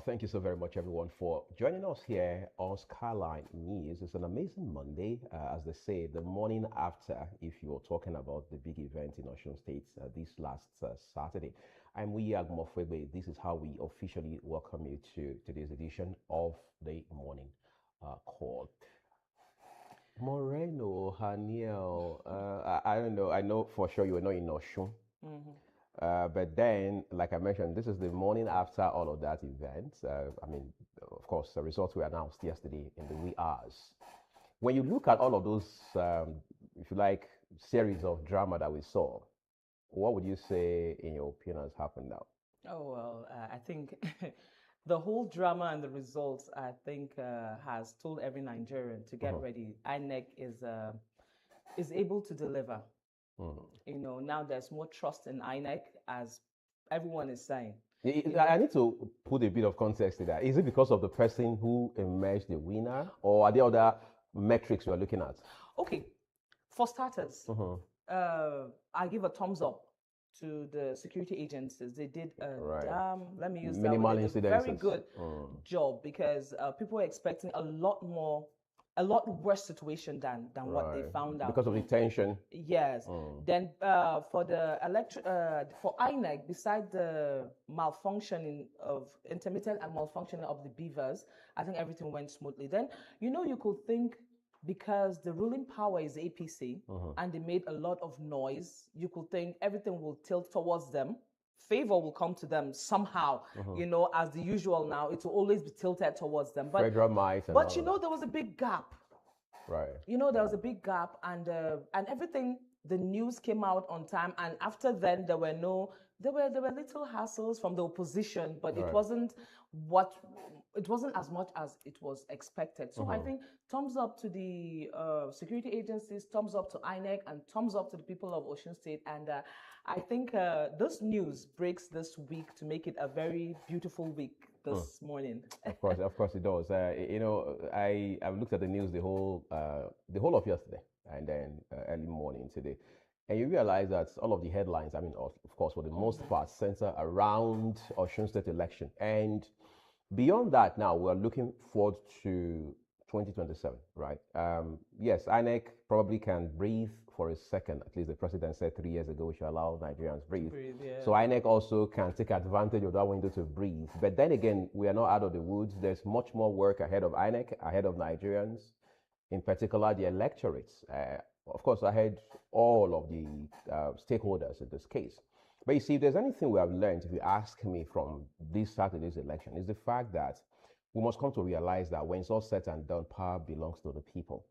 Thank you so very much, everyone, for joining us here on Skyline News. It's an amazing Monday, as they say, the morning after, if you're talking about the big event in Osun State this last Saturday. I'm Wiya Mofwebe. This is how we officially welcome you to today's edition of the morning call. Moreno, Haniel, I don't know. I know for sure you are not in Osun. Hmm. But then, like I mentioned, this is the morning after all of that event. Of course, the results were announced yesterday in the wee hours. When you look at all of those, if you like, series of drama that we saw, what would you say, in your opinion, has happened now? Oh, well, I think the whole drama and the results, I think, has told every Nigerian to get Mhm, ready. INEC is able to deliver. mhm. Now there's more trust in INEC as everyone is saying, you I know. need to put a bit of context to that. Is it because of the person who emerged the winner, or are there other metrics we are looking at? Okay, for starters, Mhm. I give a thumbs up to the security agencies. They did a Right. let me use that word, Minimal they did a very incidences. good job because people were expecting a lot worse situation than what they Right. found out. Because of the tension. Yes. Mm. Then for INEC, beside the malfunctioning of intermittent and malfunctioning of the beavers, I think everything went smoothly. Then you could think because the ruling power is APC Mhm. and they made a lot of noise, you could think everything will tilt towards them. Favor will come to them somehow, Mhm. as the usual now. It will always be tilted towards them. But Federal might and but all of that. there was a big gap. Right. There was a big gap, and everything. The news came out on time, and after then there were little hassles from the opposition, but Right. what it wasn't as much as it was expected. So I Mhm. think thumbs up to the security agencies, thumbs up to INEC, and thumbs up to the people of Ocean State. And I think this news breaks this week to make it a very beautiful week Mm. this morning. Of course, it does. I've looked at the news the whole of yesterday, and then early morning today, and you realize that all of the headlines, I mean, of course, for the most part, center around Osun State election, and beyond that, now we're looking forward to 2027, right? Yes, INEC probably can breathe for a second. At least the president said 3 years ago we should allow Nigerians To breathe. breathe, So yeah. INEC also can take advantage of that window to breathe. But then again, we are not out of the woods. There's much more work ahead of INEC, ahead of Nigerians, in particular the electorates. Of course, ahead all of the stakeholders in this case. But you see, if there's anything we have learned, if you ask me, from this Saturday's election, is the fact that we must come to realize that when it's all said and done, power belongs to the people.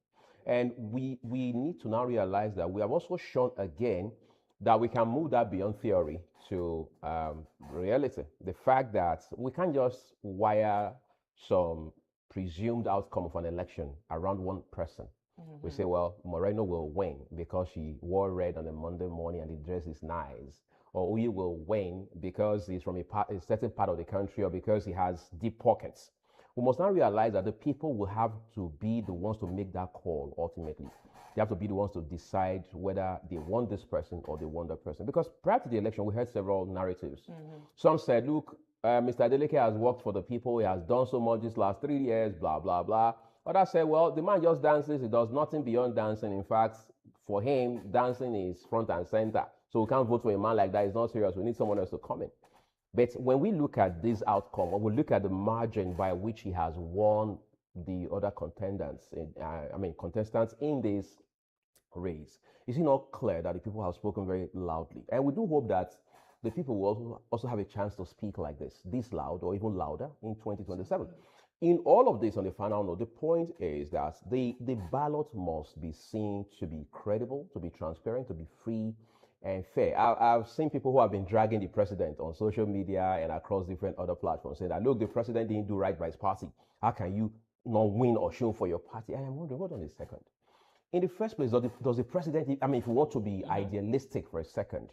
And we need to now realize that we have also shown again that we can move that beyond theory to reality. The fact that we can't just wire some presumed outcome of an election around one person. We say, Hmm. well, Moreno will win because she wore red on a Monday morning and the dress is nice. Or Uyi will win because he's from a certain part of the country, or because he has deep pockets. We must now realize that the people will have to be the ones to make that call ultimately. They have to be the ones to decide whether they want this person or they want that person. Because prior to the election, we heard several narratives. Hmm. Some said, look, Mr. Adeleke has worked for the people, he has done so much these last 3 years, blah, blah, blah. Others said, well, the man just dances, he does nothing beyond dancing. In fact, for him, dancing is front and center. So we can't vote for a man like that. It's not serious. We need someone else to come in. But when we look at this outcome, or we look at the margin by which he has won the other contestants in this race, is it not clear that the people have spoken very loudly? And we do hope that the people will also have a chance to speak like this loud or even louder in 2027. In all of this, on the final note, the point is that the ballot must be seen to be credible, to be transparent, to be free and fair. I've seen people who have been dragging the president on social media and across different other platforms saying that, look, the president didn't do right by his party. How can you not win or show for your party? I am wondering, hold on a second. In the first place, does the president, I mean, if you want to be Hmm. idealistic for a second,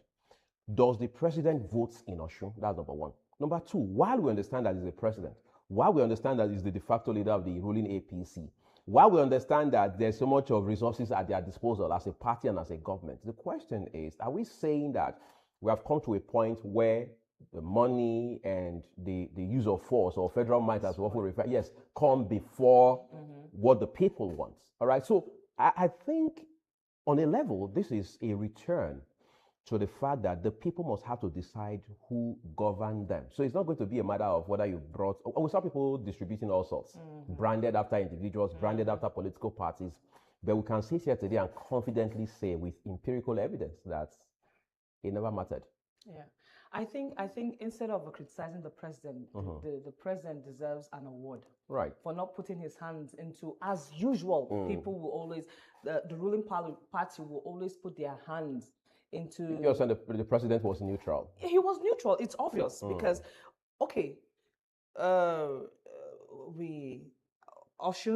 does the president vote in Oshun? That's number one. Number two, while we understand that he's the president, while we understand that he's the de facto leader of the ruling APC, while we understand that there's so much of resources at their disposal as a party and as a government, the question is, are we saying that we have come to a point where the money and the use of force, or federal might as we often refer, yes, come before what the people want. All right. So I think on a level, this is a return to the fact that the people must have to decide who govern them. So it's not going to be a matter of whether you brought, we saw people distributing all sorts, branded after individuals, branded after political parties. But we can sit here today and confidently say with empirical evidence that it never mattered. Yeah. I think instead of criticizing the president, the president deserves an award, right, for not putting his hands into, as usual, people will always, the ruling party will always put their hands into. You're saying the president was neutral? He was neutral. It's obvious because, okay, Osun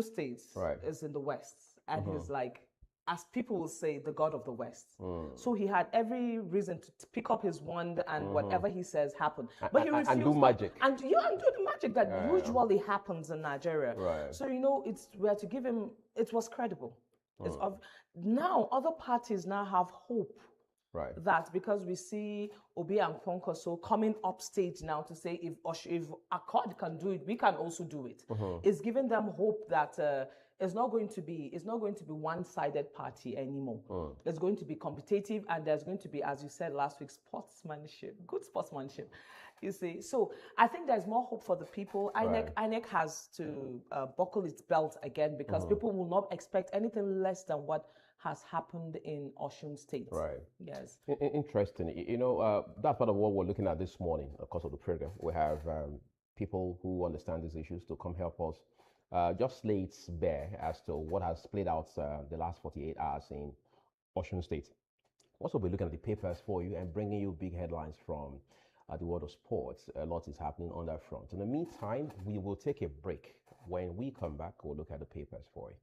State is in the West, and he's like, as people will say, the god of the West. So he had every reason to pick up his wand and whatever he says happen. But he refused. And do magic. And do the magic that usually happens in Nigeria. Right. So, we had to give him, it was credible. Now, other parties now have hope. Right. That because we see Obi and Kwankwaso coming up stage now to say if Accord can do it, we can also do it. It's giving them hope that it's not going to be one-sided party anymore. It's going to be competitive, and there's going to be, as you said last week, good sportsmanship. You see, so I think there's more hope for the people. INEC has to buckle its belt again, because people will not expect anything less than what has happened in Osun State. Right. Yes. Interesting. That's part of what we're looking at this morning, of course, of the program. We have people who understand these issues to come help us just lay it bare as to what has played out the last 48 hours in Osun State. Also, we'll be looking at the papers for you and bringing you big headlines from the world of sports. A lot is happening on that front. In the meantime, we will take a break. When we come back, we'll look at the papers for you.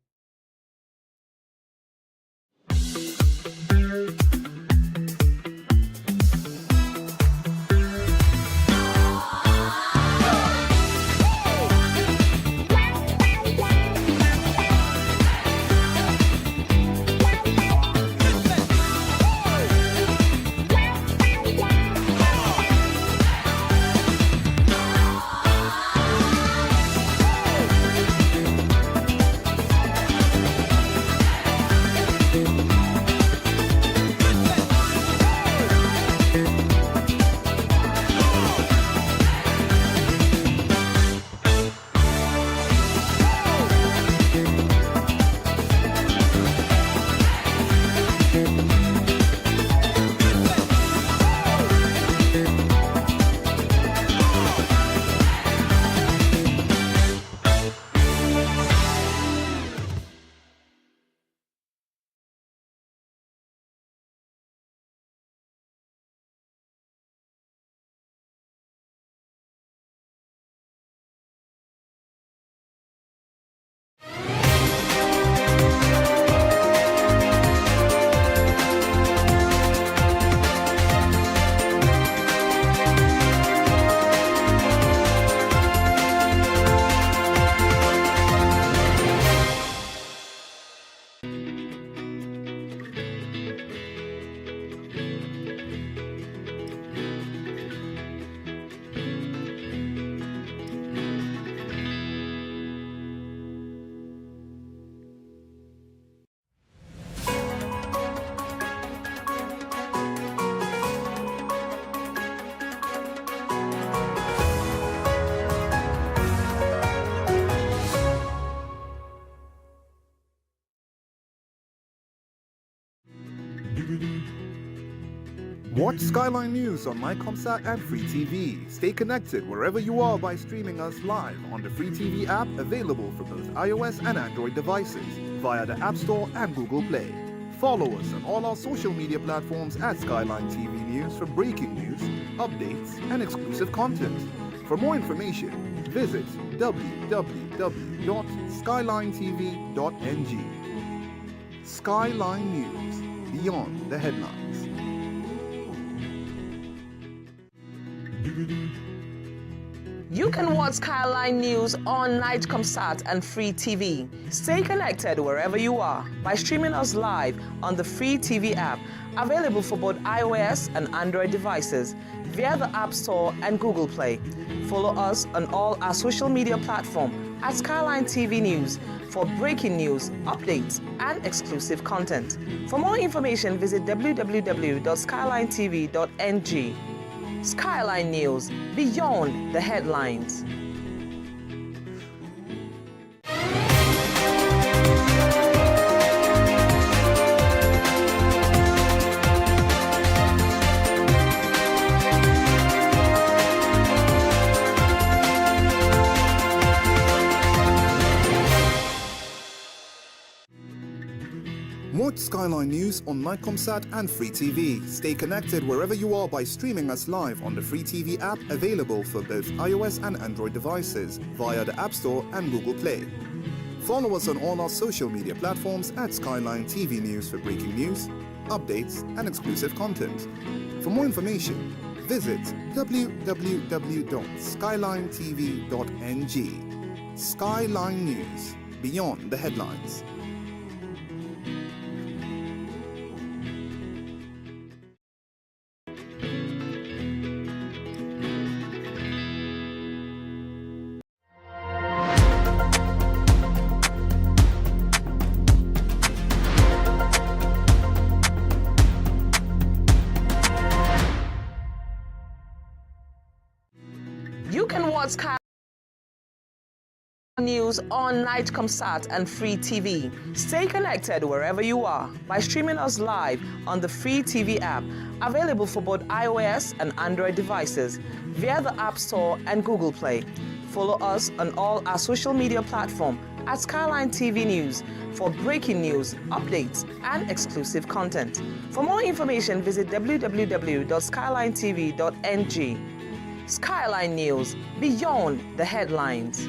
Watch Skyline News on MyComSat and Free TV. Stay connected wherever you are by streaming us live on the Free TV app, available for both iOS and Android devices via the App Store and Google Play. Follow us on all our social media platforms at Skyline TV News for breaking news, updates, and exclusive content. For more information, visit www.skylinetv.ng. Skyline News, beyond the headlines. You can watch Skyline News on NightComSat and Free TV. Stay connected wherever you are by streaming us live on the Free TV app, available for both iOS and Android devices. via the App Store and Google Play. Follow us on all our social media platforms at Skyline TV News for breaking news, updates, and exclusive content. For more information, visit www.skylinetv.ng. Skyline News, beyond the headlines. Watch Skyline News on Nightcomsat and Free TV. Stay connected wherever you are by streaming us live on the Free TV app available for both iOS and Android devices via the App Store and Google Play. Follow us on all our social media platforms at Skyline TV News for breaking news, updates, and exclusive content. For more information, visit www.skylinetv.ng. Skyline News, beyond the headlines. You can watch Skyline News on Nightcomsat and Free TV. Stay connected wherever you are by streaming us live on the Free TV app, available for both iOS and Android devices via the App Store and Google Play. Follow us on all our social media platforms at Skyline TV News for breaking news, updates, and exclusive content. For more information, visit www.skylinetv.ng. Skyline News, beyond the headlines.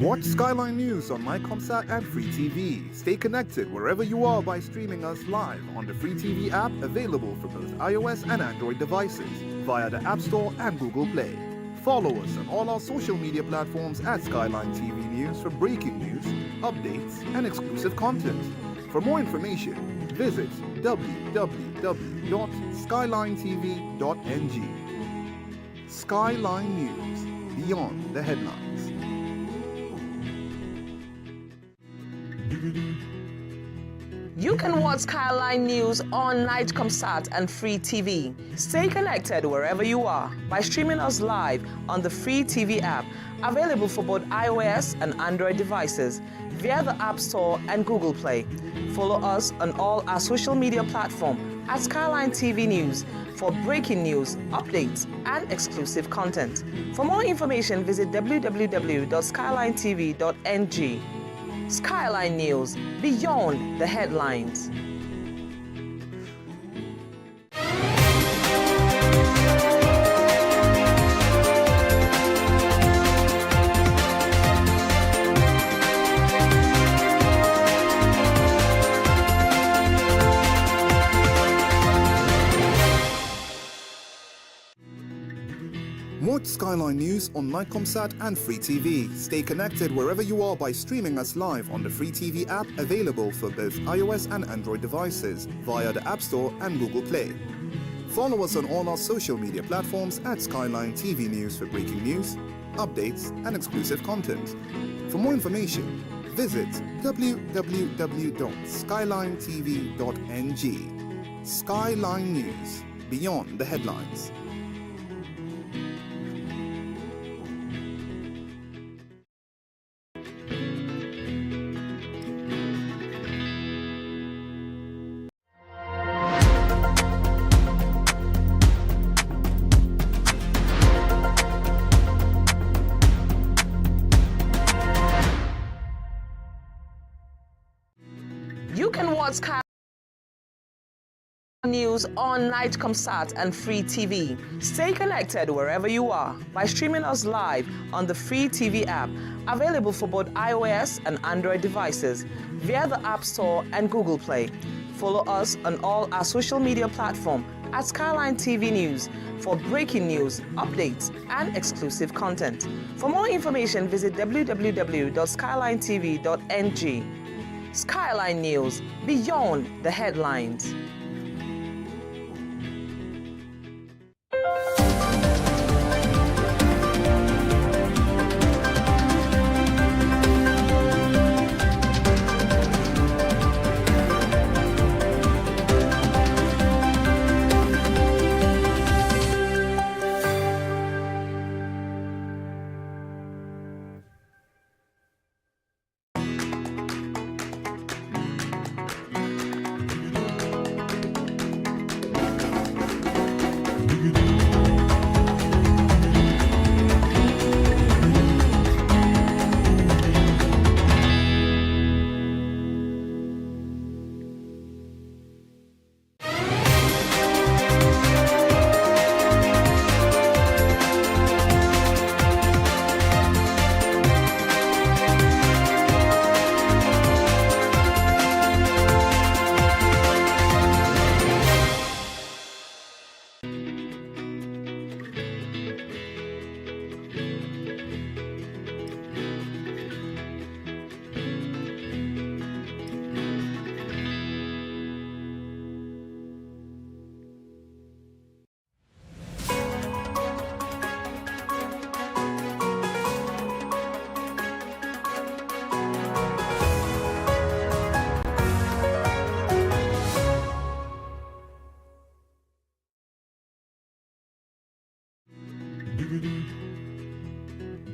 Watch Skyline News on Nightcomsat and Free TV. Stay connected wherever you are by streaming us live on the Free TV app available for both iOS and Android devices via the App Store and Google Play. Follow us on all our social media platforms at Skyline TV News for breaking news, updates, and exclusive content. For more information, visit www.skylinetv.ng. Skyline News, beyond the headlines. You can watch Skyline News on Nightcomsat and Free TV. Stay connected wherever you are by streaming us live on the Free TV app, available for both iOS and Android devices via the App Store and Google Play. Follow us on all our social media platforms at Skyline TV News for breaking news, updates, and exclusive content. For more information, visit www.skylinetv.ng. Skyline News, beyond the headlines. Skyline News on Mycomsat and Free TV. Stay connected wherever you are by streaming us live on the Free TV app available for both iOS and Android devices via the App Store and Google Play. Follow us on all our social media platforms at Skyline TV News for breaking news, updates, and exclusive content. For more information, visit www.skylinetv.ng. Skyline News, beyond the headlines. You can watch Sky News on Nightcomsat and Free TV. Stay connected wherever you are by streaming us live on the Free TV app, available for both iOS and Android devices via the App Store and Google Play. Follow us on all our social media platforms at Skyline TV News for breaking news, updates, and exclusive content. For more information, visit www.skylinetv.ng. Skyline News, beyond the headlines.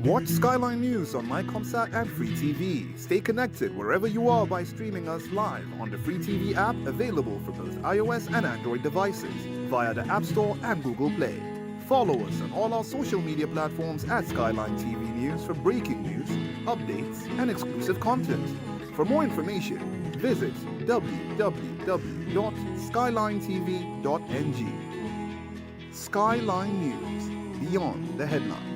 Watch Skyline News on Mycomsat and Free TV. Stay connected wherever you are by streaming us live on the Free TV app available for both iOS and Android devices via the App Store and Google Play. Follow us on all our social media platforms at Skyline TV News for breaking news, updates, and exclusive content. For more information, visit www.skylinetv.ng. Skyline News, beyond the headlines.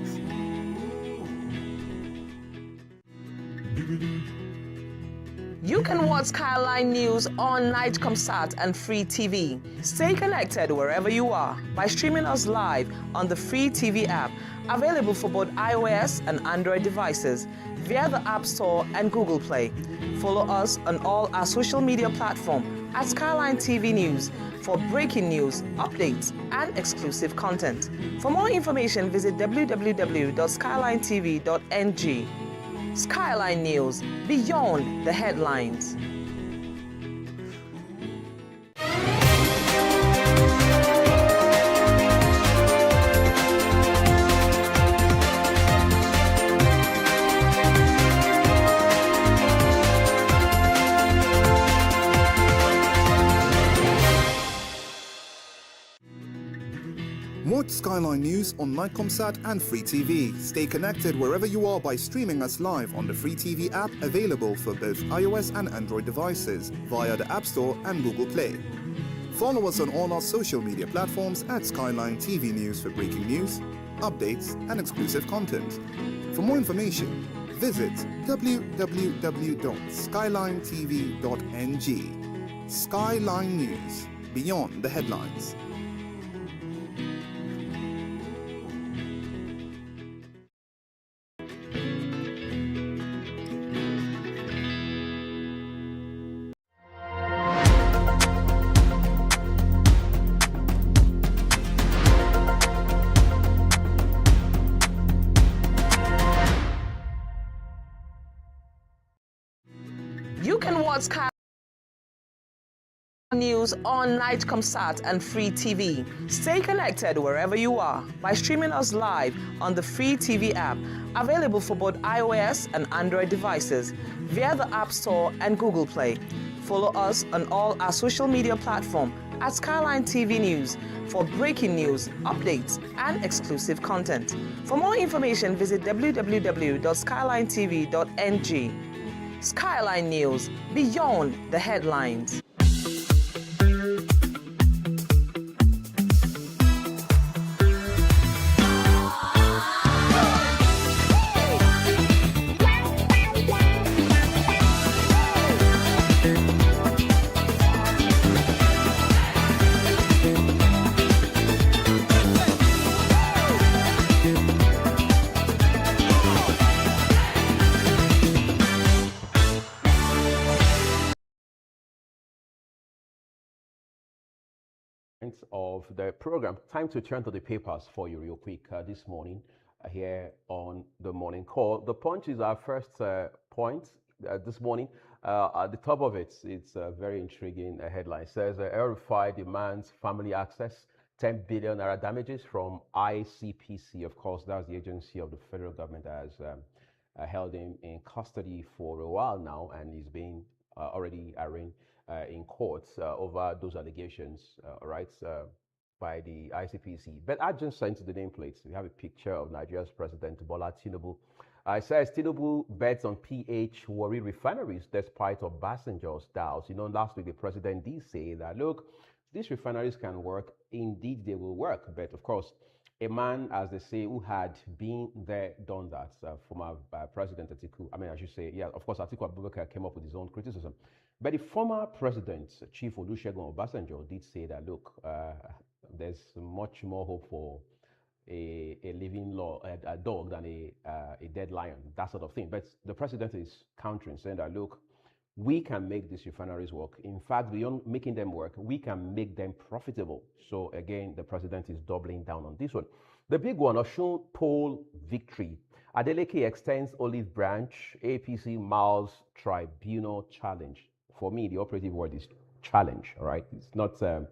You can watch Skyline News on Nightcomsat and Free TV. Stay connected wherever you are by streaming us live on the Free TV app, available for both iOS and Android devices via the App Store and Google Play. Follow us on all our social media platforms at Skyline TV News for breaking news, updates, and exclusive content. For more information, visit www.skylinetv.ng. Skyline News, beyond the headlines. Watch Skyline News on Mycomsat and Free TV. Stay connected wherever you are by streaming us live on the Free TV app available for both iOS and Android devices via the App Store and Google Play. Follow us on all our social media platforms at Skyline TV News for breaking news, updates, and exclusive content. For more information, visit www.skylinetv.ng. Skyline News, beyond the headlines. can watch Sky News on Nightcomsat and Free TV. Stay connected wherever you are by streaming us live on the Free TV app, available for both iOS and Android devices via the App Store and Google Play. Follow us on all our social media platforms at Skyline TV News for breaking news, updates, and exclusive content. For more information, visit www.skylinetv.ng. Skyline News, beyond the headlines. Of the program. Time to turn to the papers for you real quick this morning here on the morning call. The Punch is our first point this morning. At the top of it, it's a very intriguing headline. It says El-Rufai demands family access, 10 billion naira damages from ICPC. Of course, that's the agency of the federal government that has held him in custody for a while now, and he's being already arraigned in courts over those allegations, by the ICPC. But I just sent to the nameplates. We have a picture of Nigeria's President Bola Tinubu. It says Tinubu bets on PH Warri refineries despite Obasanjo's doubts. You know, last week the president did say that, look, these refineries can work. Indeed, they will work. But of course, a man, as they say, who had been there, done that, former President Atiku, I should say, yeah, of course, Atiku Abubakar came up with his own criticism. But the former president, Chief Olusegun Obasanjo, did say that, look, there's much more hope for a living a dog than a dead lion, that sort of thing. But the president is countering, saying that, look, we can make these refineries work. In fact, beyond making them work, we can make them profitable. So again, the president is doubling down on this one. The big one, Osun poll victory. Adeleke extends olive branch, APC Miles tribunal challenge. For me, the operative word is challenge, all right? It's not, a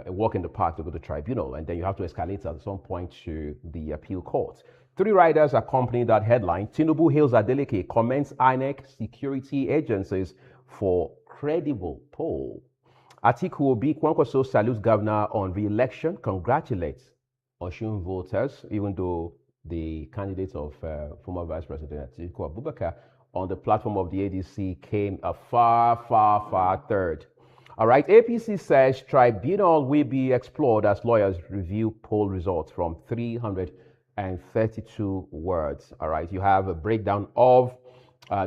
walk in the park to go to tribunal, and then you have to escalate at some point to the appeal court. 3 riders accompany that headline. Tinubu hails Adeleke, comments INEC security agencies for credible poll. Atiku Obi Kwankwaso salutes governor on re-election, congratulates Osun voters, even though the candidate of former Vice President Atiku Abubakar on the platform of the ADC came a far third. All right, APC says tribunal will be explored as lawyers review poll results from 332 words. All right, you have a breakdown of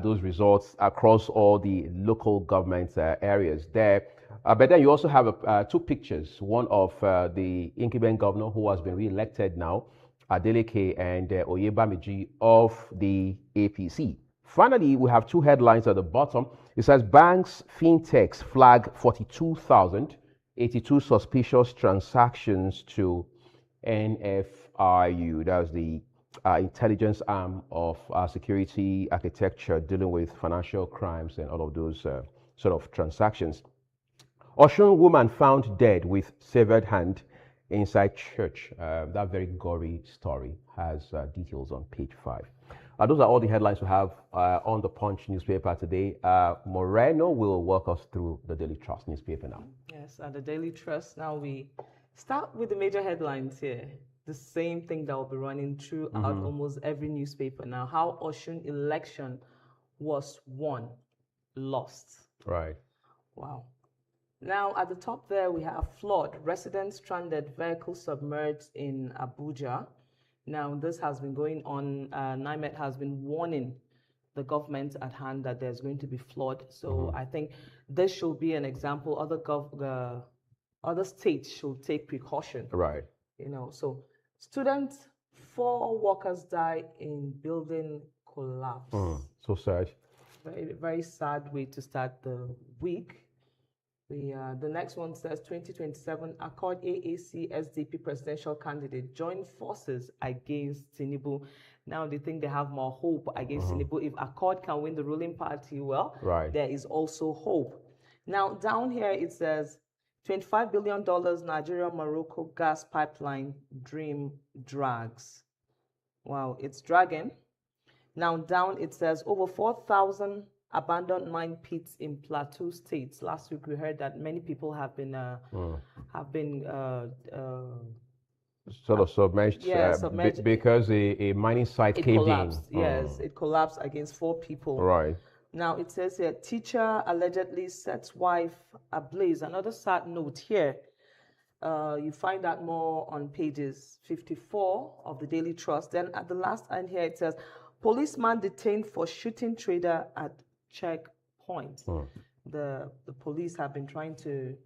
those results across all the local government areas there. But then you also have 2 pictures, one of the incumbent governor who has been re-elected now, Adeleke, and Oyebamiji of the APC. Finally, we have 2 headlines at the bottom. It says banks, fintechs flag 42,082 suspicious transactions to NFRU. That's the intelligence arm of security architecture dealing with financial crimes and all of those sort of transactions. Osun woman found dead with severed hand inside church. That very gory story has details on page 5. Those are all the headlines we have on the Punch newspaper today. Moreno will walk us through the Daily Trust newspaper now. Yes, at the Daily Trust, now we start with the major headlines here. The same thing that will be running throughout almost every newspaper now. How Osun election was won, lost. Right. Wow. Now, at the top there, we have flood. Residents stranded, vehicles submerged in Abuja. Now, this has been going on. NIMET has been warning the government at hand that there's going to be flood. So I think this should be an example. Other states should take precaution. Right. You know, so students, 4 workers die in building collapse. So sad. Very, very sad way to start the week. The next one says 2027 Accord AAC SDP presidential candidate join forces against Tinubu. Now they think they have more hope against Tinubu. If Accord can win the ruling party, well, Right. there is also hope. Now, down here it says $25 billion Nigeria-Morocco gas pipeline dream drags. Wow, it's dragging. Now, down it says over 4,000 abandoned mine pits in Plateau State. Last week we heard that many people have been sort of submerged, submerged. because a mining site It caved collapsed. in. Yes, it collapsed against 4 people. Right. Now it says here, teacher allegedly sets wife ablaze. Another sad note here. You find that more on pages 54 of the Daily Trust. Then at the last end here it says, policeman detained for shooting trader at checkpoint. The police have been trying to,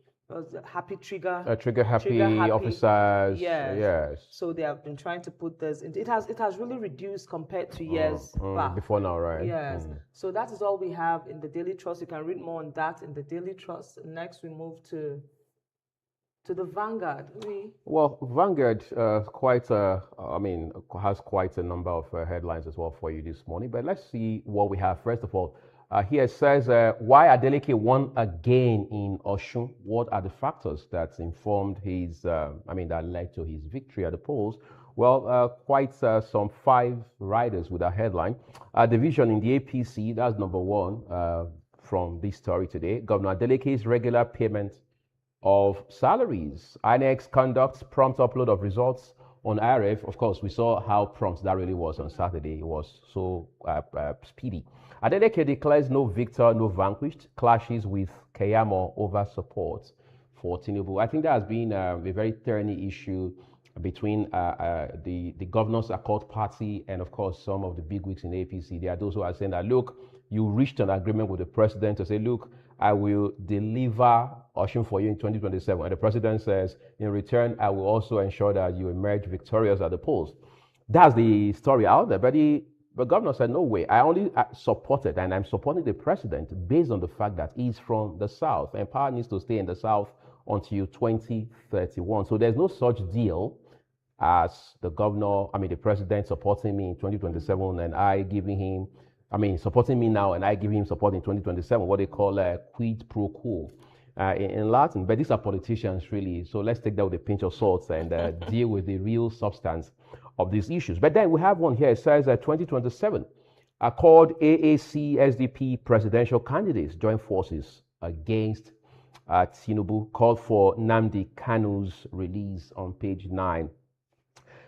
happy trigger. Trigger happy officers. Yes. So they have been trying to put this in. It has really reduced compared to years back. Before now, right? Yes. So that is all we have in the Daily Trust. You can read more on that in the Daily Trust. Next, we move to the Vanguard. Well, Vanguard has quite a number of headlines as well for you this morning. But let's see what we have. First of all, here it says, why Adeleke won again in Osun? What are the factors that informed that led to his victory at the polls? Well, quite some 5 riders with a headline. Division in the APC, that's number 1 from this story today. Governor Adeleke's regular payment of salaries. INEC conducts prompt upload of results on IRF. Of course, we saw how prompt that really was on Saturday. It was so speedy. Adeleke declares no victor, no vanquished, clashes with Keyamo over support for Tinubu. I think that has been a very thorny issue between the Governors Accord Party and, of course, some of the bigwigs in APC. There are those who are saying that, look, you reached an agreement with the president to say, look, I will deliver Osun for you in 2027. And the president says, in return, I will also ensure that you emerge victorious at the polls. That's the story out there. But the governor said, no way. I only supported, and I'm supporting the president based on the fact that he's from the South, and power needs to stay in the South until 2031. So there's no such deal as the president supporting me in 2027 and I giving him, supporting me now and I give him support in 2027, what they call a quid pro quo in Latin. But these are politicians, really. So let's take that with a pinch of salt and deal with the real substance of these issues. But then we have one here. It says 2027, Accord AAC SDP presidential candidates join forces against Tinubu, called for Nnamdi Kanu's release on page 9.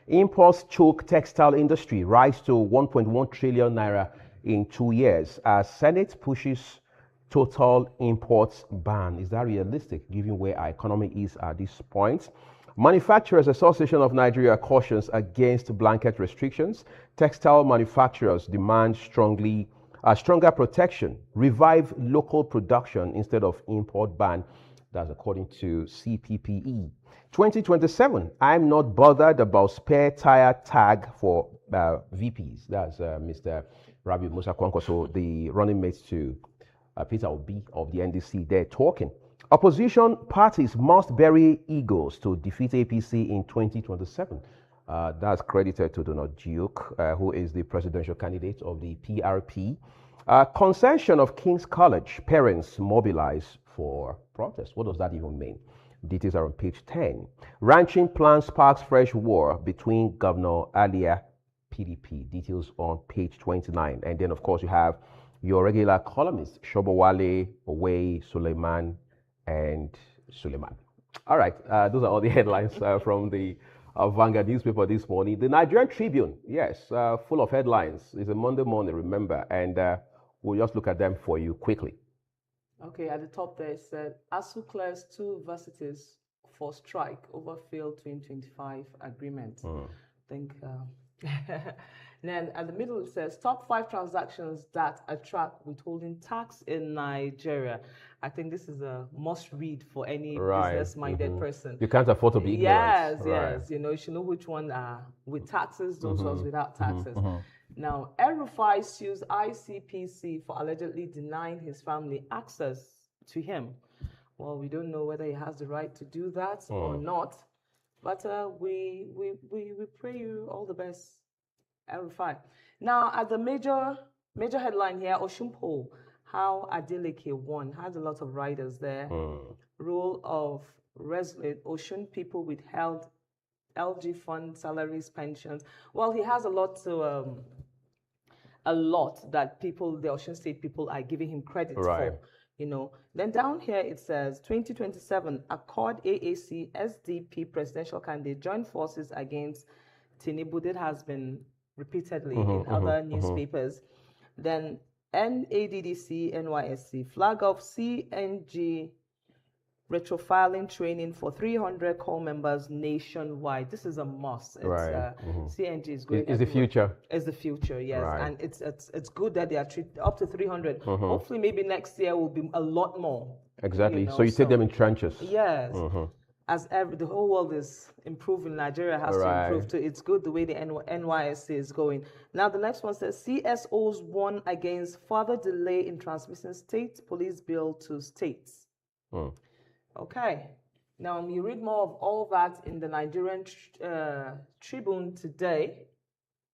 Imports choke textile industry, rise to 1.1 trillion naira in 2 years as Senate pushes total imports ban. Is that realistic given where our economy is at this point? Manufacturers Association of Nigeria cautions against blanket restrictions. Textile manufacturers demand stronger protection. Revive local production instead of import ban. That's according to CPPE. 2027, I'm not bothered about spare tire tag for VPs. That's Mr. Rabi Musa Kwankwaso, the running mate to Peter Obi of the NDC. They're talking. Opposition parties must bury egos to defeat APC in 2027. That's credited to Donald Duke, who is the presidential candidate of the PRP. Concession of King's College, parents mobilize for protest. What does that even mean? Details are on page 10. Ranching plan sparks fresh war between Governor Alia, PDP. Details on page 29. And then, of course, you have your regular columnists, Shobowale, Owe, Suleiman, and Suleiman. All right, those are all the headlines from the Vanguard newspaper this morning. The Nigerian Tribune, yes, full of headlines. It's a Monday morning, remember, and we'll just look at them for you quickly. Okay, at the top there it said, ASU clears 2 varsities for strike over failed 2025 agreement. I think. Then at the middle it says, top 5 transactions that attract withholding tax in Nigeria. I think this is a must read for any business-minded person. You can't afford to be ignorant. Yes. You should know which one are with taxes, those ones without taxes. Now, El-Rufai sues ICPC for allegedly denying his family access to him. Well, we don't know whether he has the right to do that or not, but we pray you all the best El-Rufai. Now, at the major headline here, Oshun Poll, how Adeleke won. Has a lot of riders there. Role of resolute Oshun people withheld LG fund salaries, pensions. Well, he has a lot that people, the Osun State people, are giving him credit Right. for. Then down here it says 2027 Accord AAC SDP presidential candidate join forces against Tinubu. That has been repeatedly in other newspapers. Then NADDC NYSC flag of CNG retrofiling training for 300 core members nationwide. This is a must. Right. CNG is going. It's the future. It's the future, yes, Right. and it's good that they are up to 300. Hopefully, maybe next year will be a lot more. Exactly. So you take them in trenches. Yes. As the whole world is improving, Nigeria has to improve too. It's good the way the NYSC is going. Now the next one says CSOs won against further delay in transmitting state police bill to states. Okay. Now you read more of all that in the Nigerian Tribune today.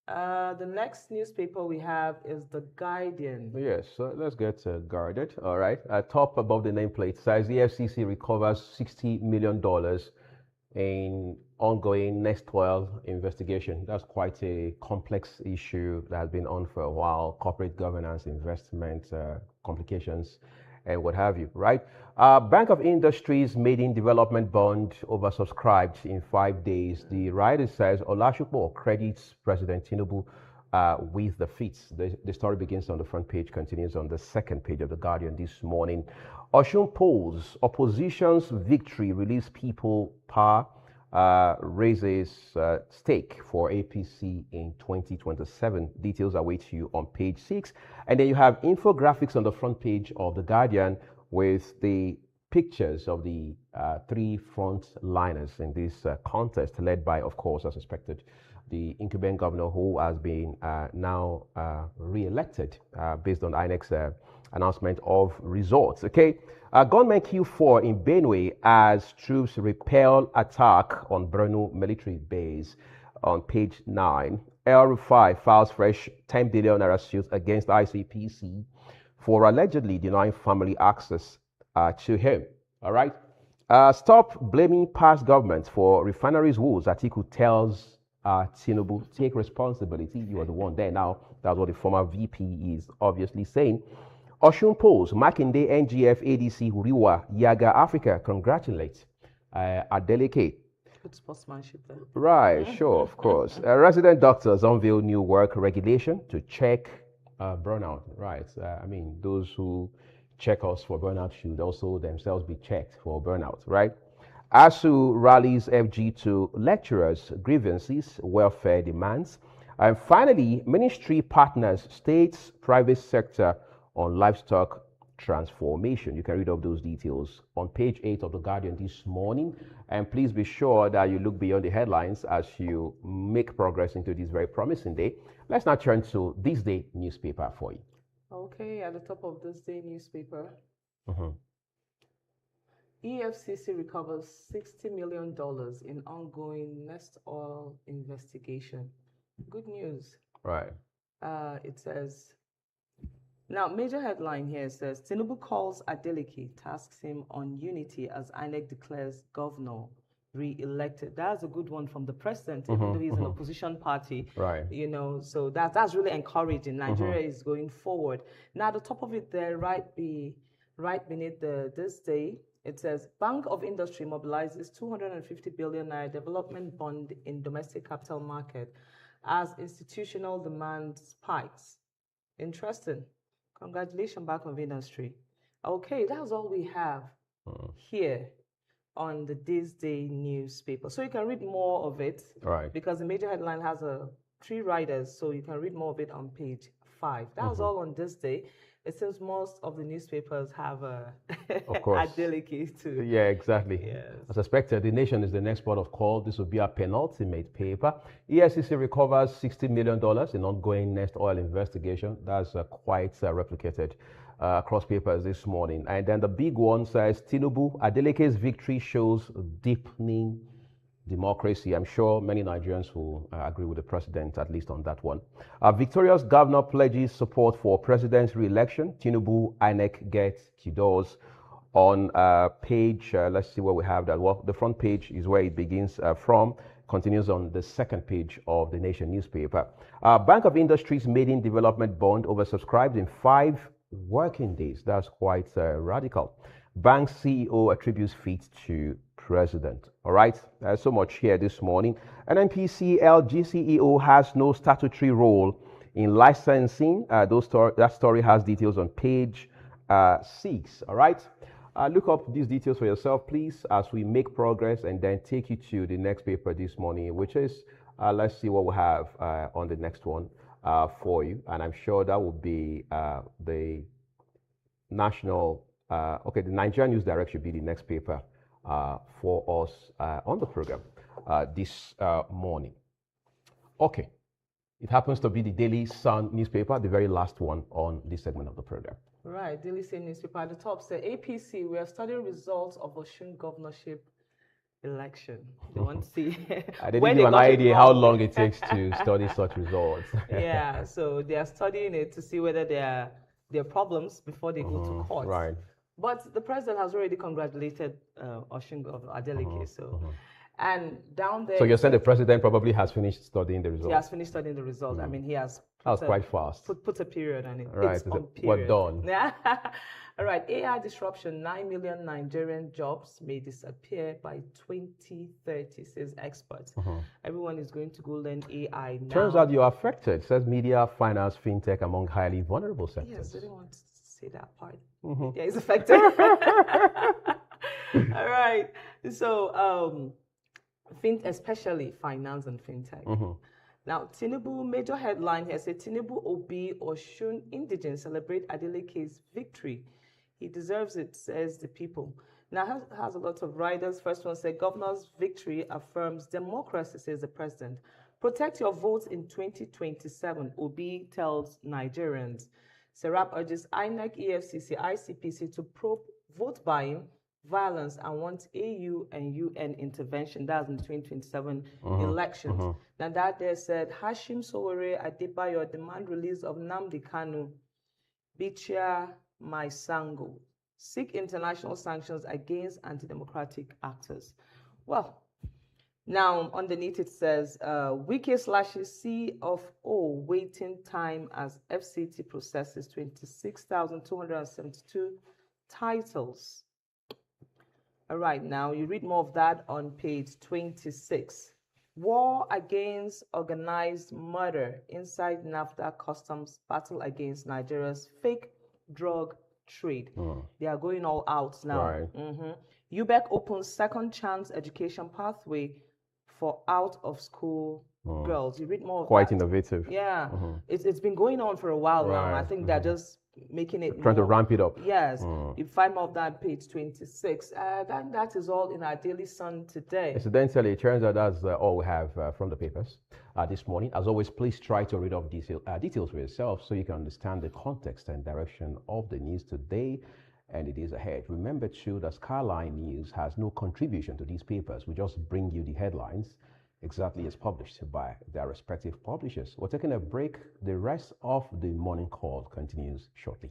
The next newspaper we have is The Guardian. Yes, so let's get guarded. All right. Top above the nameplate says the FCC recovers $60 million in ongoing Nest Oil investigation. That's quite a complex issue that has been on for a while. Corporate governance, investment, complications, and what have you, right? Bank of Industries maiden development bond oversubscribed in 5 days. The writer says Olasupo credits President Tinubu with the feats. The story begins on the front page, continues on the second page of The Guardian this morning. Osun polls, opposition's victory relieves people power, raises stake for APC in 2027. Details await you on page 6. And then you have infographics on the front page of The Guardian with the pictures of the 3 front liners in this contest, led by, of course, as expected, the incumbent governor who has been now re-elected based on INEC's announcement of results. Okay, gunmen kill 4 in Benue as troops repel attack on Brno military base on page 9. El-Rufai files fresh 10 billion naira suit against ICPC for allegedly denying family access to him. All right. Stop blaming past governments for refineries woes. Atiku tells Tinubu, take responsibility. You are the one there now. That's what the former VP is obviously saying. Osun polls, Makinde, NGF, ADC, Huriwa, Yaga, Africa congratulate Adeleke. Good sportsmanship there. Right, sure, of course. Resident doctors unveil new work regulation to check burnout. Right. I mean, those who check us for burnout should also themselves be checked for burnout, right? ASU rallies FG to lecturers' grievances, welfare demands. And finally, ministry partners, states, private sector on livestock transformation. You can read all those details on page 8 of The Guardian this morning. And please be sure that you look beyond the headlines as you make progress into this very promising day. Let's now turn to This Day newspaper for you. Okay, at the top of This Day newspaper, EFCC recovers $60 million in ongoing Nest Oil investigation. Good news. Right. It says, now, major headline here says, Tinubu calls Adeleke, tasks him on unity as INEC declares governor re-elected. That's a good one from the president, even though he's an opposition party. Right. So that's really encouraging. Nigeria is going forward. Now, at the top of it there, right beneath This Day, it says, Bank of Industry mobilizes 250 billion naira development bond in domestic capital market as institutional demand spikes. Interesting. Congratulations, Bank of Industry. Okay, that's all we have here on the This Day newspaper. So you can read more of it, Right. because the major headline has 3 riders, so you can read more of it on page 5. That was all on This Day. It seems most of the newspapers have a Adeleke too. Yeah, exactly. Yes. As expected, the nation is the next port of call. This will be our penultimate paper. EFCC recovers $60 million in ongoing Nest Oil investigation. That's quite replicated across papers this morning. And then the big one says, Tinubu, Adeleke's victory shows deepening democracy. I'm sure many Nigerians will agree with the president, at least on that one. Victoria's governor pledges support for president's re-election. Tinubu, INEC gets kudos. On page, let's see where we have that. Well, the front page is where it begins from, continues on the second page of the Nation newspaper. Bank of Industry's maiden development bond oversubscribed in 5 working days. That's quite radical. Bank CEO attributes feat to president. All right, so much here this morning. NNPCL GCEO has no statutory role in licensing. That story has details on page 6. All right. Look up these details for yourself, please, as we make progress and then take you to the next paper this morning, which is, let's see what we have on the next one for you. And I'm sure that will be the national, the Nigerian News Direct should be the next paper for us on the program this morning. Okay, it happens to be the Daily Sun newspaper, the very last one on this segment of the program. Right, Daily Sun newspaper at the top said, APC, we are studying results of Osun governorship election. They want to see. I didn't give an idea how long it takes to study such results. Yeah, so they are studying it to see whether there are problems before they go to court. Right. But the president has already congratulated Osun Governor Adeleke. And down there. So you're saying the president probably has finished studying the results? He has finished studying the results. I mean, he has. That was quite fast. Put a period on it. Right. It's on We're period. done. Yeah. All right. AI disruption. 9 million Nigerian jobs may disappear by 2030, says experts. Everyone is going to go learn AI now. Turns out you're affected, says media, finance, fintech among highly vulnerable sectors. Yes, I didn't want to say that part. Media is affected. All right. So, especially finance and fintech. Now, Tinubu, major headline here says, Tinubu Obi Osun indigents celebrate Adeleke's victory. He deserves it, says the people. Now, has a lot of riders. First one said, governor's victory affirms democracy, says the president. Protect your votes in 2027, Obi tells Nigerians. Serap urges INEC, EFCC, ICPC to probe vote buying, violence, and wants AU and UN intervention. That's in the 2027 elections. Now that there said, Hashim Sowore Adebayo demand release of Nnamdi Kanu, Bichia Maisango, seek international sanctions against anti-democratic actors. Well, now underneath it says, Wike slashes C of O waiting time as FCT processes 26,272 titles. All right, now you read more of that on page 26. War against organized murder inside NAFTA customs battle against Nigeria's fake drug trade. They are going all out now. Right. UBEC opens second chance education pathway for out of school girls. You read more of Quite that. innovative. Yeah, it's been going on for a while now. I think they're just making it Trying to more. ramp it up. Yes, you find more of that page 26. That is all in our Daily Sun today. Incidentally, it turns out that's all we have from the papers this morning. As always, please try to read off details for yourself so you can understand the context and direction of the news today and the days ahead. Remember too that Skyline News has no contribution to these papers. We just bring you the headlines exactly as published by their respective publishers. We're taking a break. The rest of the morning call continues shortly.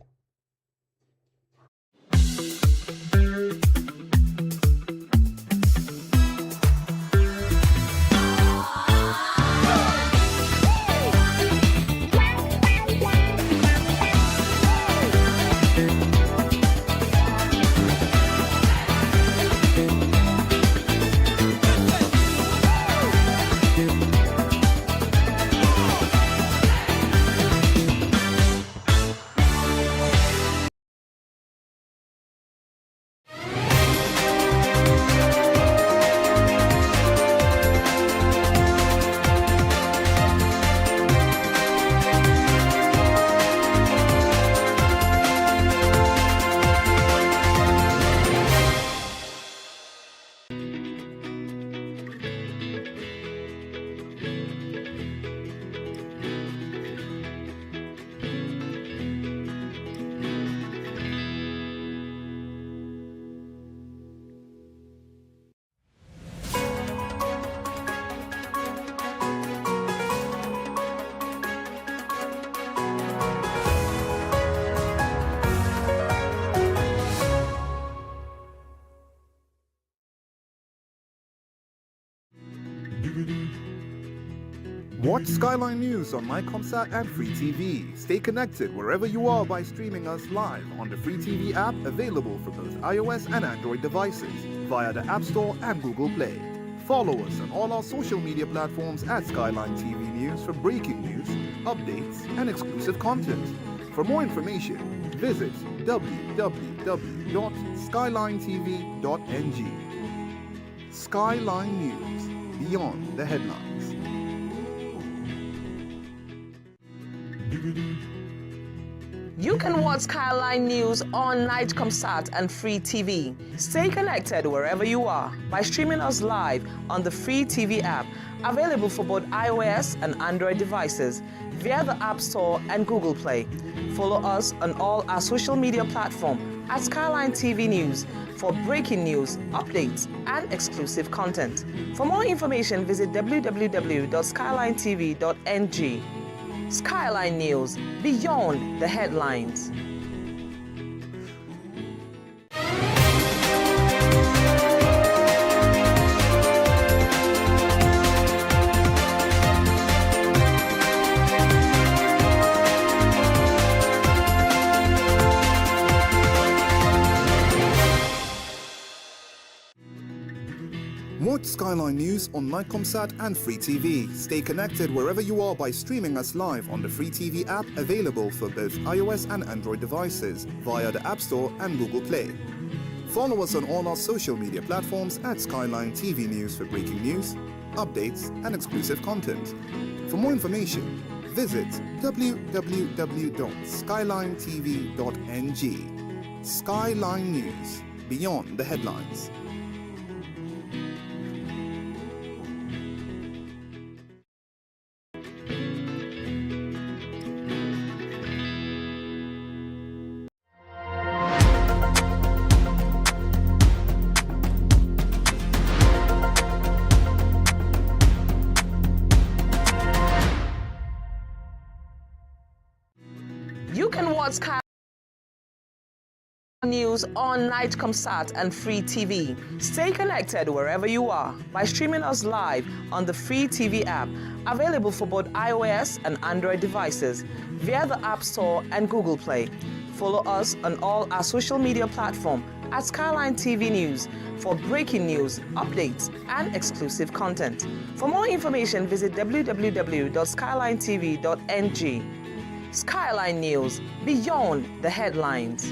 Watch Skyline News on MyComSat and Free TV. Stay connected wherever you are by streaming us live on the Free TV app available for both iOS and Android devices via the App Store and Google Play. Follow us on all our social media platforms at Skyline TV News for breaking news, updates, and exclusive content. For more information, visit www.skylinetv.ng. Skyline News, beyond the headlines. You can watch Skyline News on Nightcomsat and Free TV. Stay connected wherever you are by streaming us live on the Free TV app, available for both iOS and Android devices via the App Store and Google Play. Follow us on all our social media platforms at Skyline TV News for breaking news, updates, and exclusive content. For more information, visit www.skylinetv.ng. Skyline News, beyond the headlines. Watch Skyline News on MyComSat and Free TV. Stay connected wherever you are by streaming us live on the Free TV app available for both iOS and Android devices via the App Store and Google Play. Follow us on all our social media platforms at Skyline TV News for breaking news, updates, and exclusive content. For more information, visit www.skylinetv.ng. Skyline News, beyond the headlines. You can watch Skyline News on Nightcomsat and Free TV. Stay connected wherever you are by streaming us live on the Free TV app, available for both iOS and Android devices via the App Store and Google Play. Follow us on all our social media platforms at Skyline TV News for breaking news, updates, and exclusive content. For more information, visit www.skylinetv.ng. Skyline News, beyond the headlines.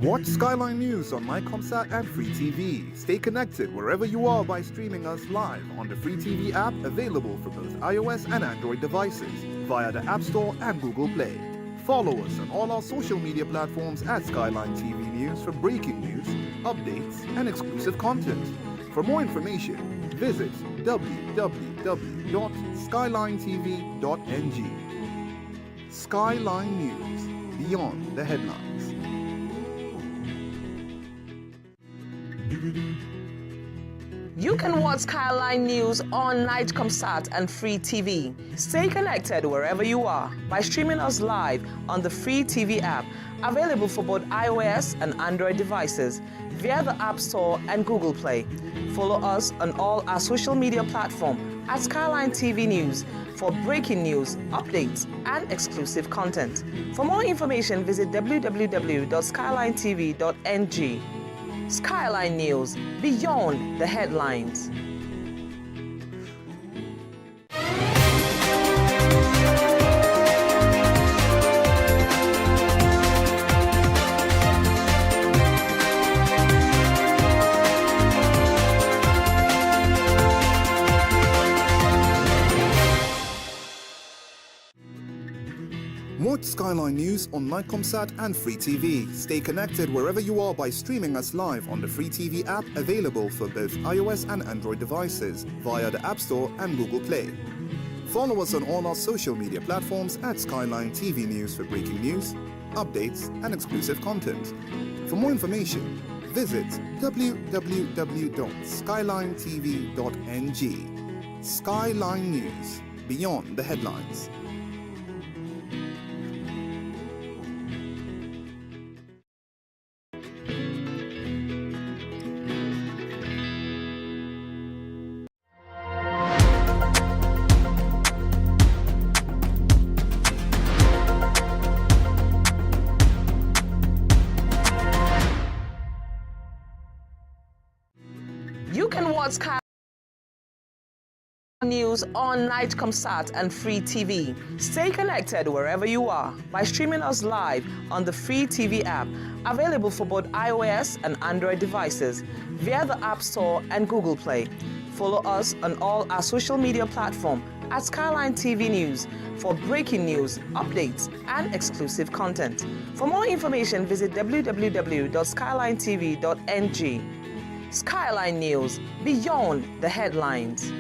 Watch Skyline News on MyComSat and Free TV. Stay connected wherever you are by streaming us live on the Free TV app available for both iOS and Android devices via the App Store and Google Play. Follow us on all our social media platforms at Skyline TV News for breaking news, updates, and exclusive content. For more information, visit www.skylinetv.ng. Skyline News, beyond the headlines. You can watch Skyline News on Nightcomsat and Free TV. Stay connected wherever you are by streaming us live on the Free TV app, available for both iOS and Android devices via the App Store and Google Play. Follow us on all our social media platforms at Skyline TV News for breaking news, updates, and exclusive content. For more information, visit www.skylinetv.ng. Skyline News, beyond the headlines. Watch Skyline News on Nightcomsat and Free TV. Stay connected wherever you are by streaming us live on the Free TV app, available for both iOS and Android devices via the App Store and Google Play. Follow us on all our social media platforms at Skyline TV News for breaking news, updates, and exclusive content. For more information, visit www.skylinetv.ng. Skyline News, beyond the headlines. You can watch Skyline News on Nightcomsat and Free TV. Stay connected wherever you are by streaming us live on the Free TV app, available for both iOS and Android devices via the App Store and Google Play. Follow us on all our social media platforms at Skyline TV News for breaking news, updates, and exclusive content. For more information, visit www.skylinetv.ng. Skyline News, beyond the headlines.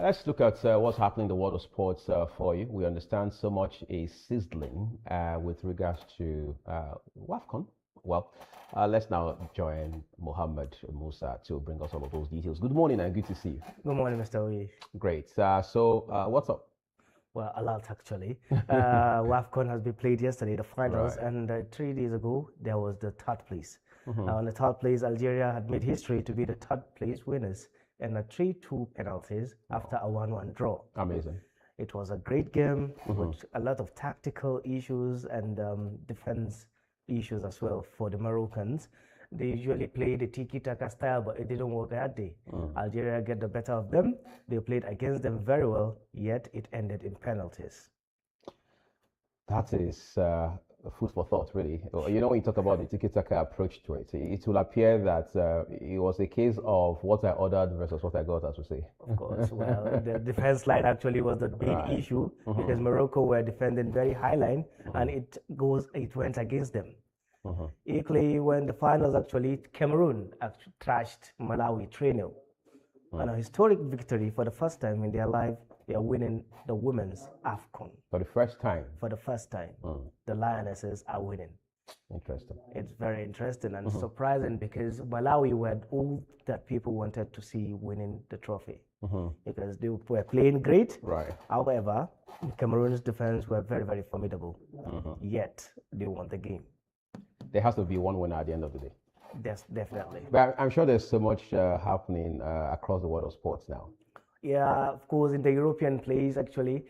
Let's look at what's happening in the world of sports for you. We understand so much is sizzling with regards to WAFCON. Well, let's now join Mohammed Musa to bring us all of those details. Good morning and good to see you. Good morning, Mr. Oye. Great. So what's up? Well, a lot actually. WAFCON has been played yesterday, the finals, Right. and 3 days ago there was the third place. On the third place, Algeria had made history to be the third place winners and a 3-2 penalties after a 1-1 draw. Amazing. It was a great game with a lot of tactical issues and defense issues as well for the Moroccans. They usually play the tiki-taka style, but it didn't work that day. Algeria get the better of them. They played against them very well, yet it ended in penalties. That is food for thought, really. You know, when you talk about the tiki-taka approach to it, it will appear that it was a case of what I ordered versus what I got, as we say. Of course. Well, the defense line actually was the big Right. issue because Morocco were defending very high line and it went against them. Equally, when the finals actually, Cameroon trashed Malawi 3-0. And a historic victory for the first time in their life, they are winning the women's AFCON. For the first time. For the first time, the Lionesses are winning. Interesting. It's very interesting and surprising because Malawi were all that people wanted to see winning the trophy because they were playing great. Right. However, Cameroon's defense were very, very formidable. Yet they won the game. There has to be one winner at the end of the day. That's definitely. But I'm sure there's so much happening across the world of sports now. Yeah, of course, in the European place, actually,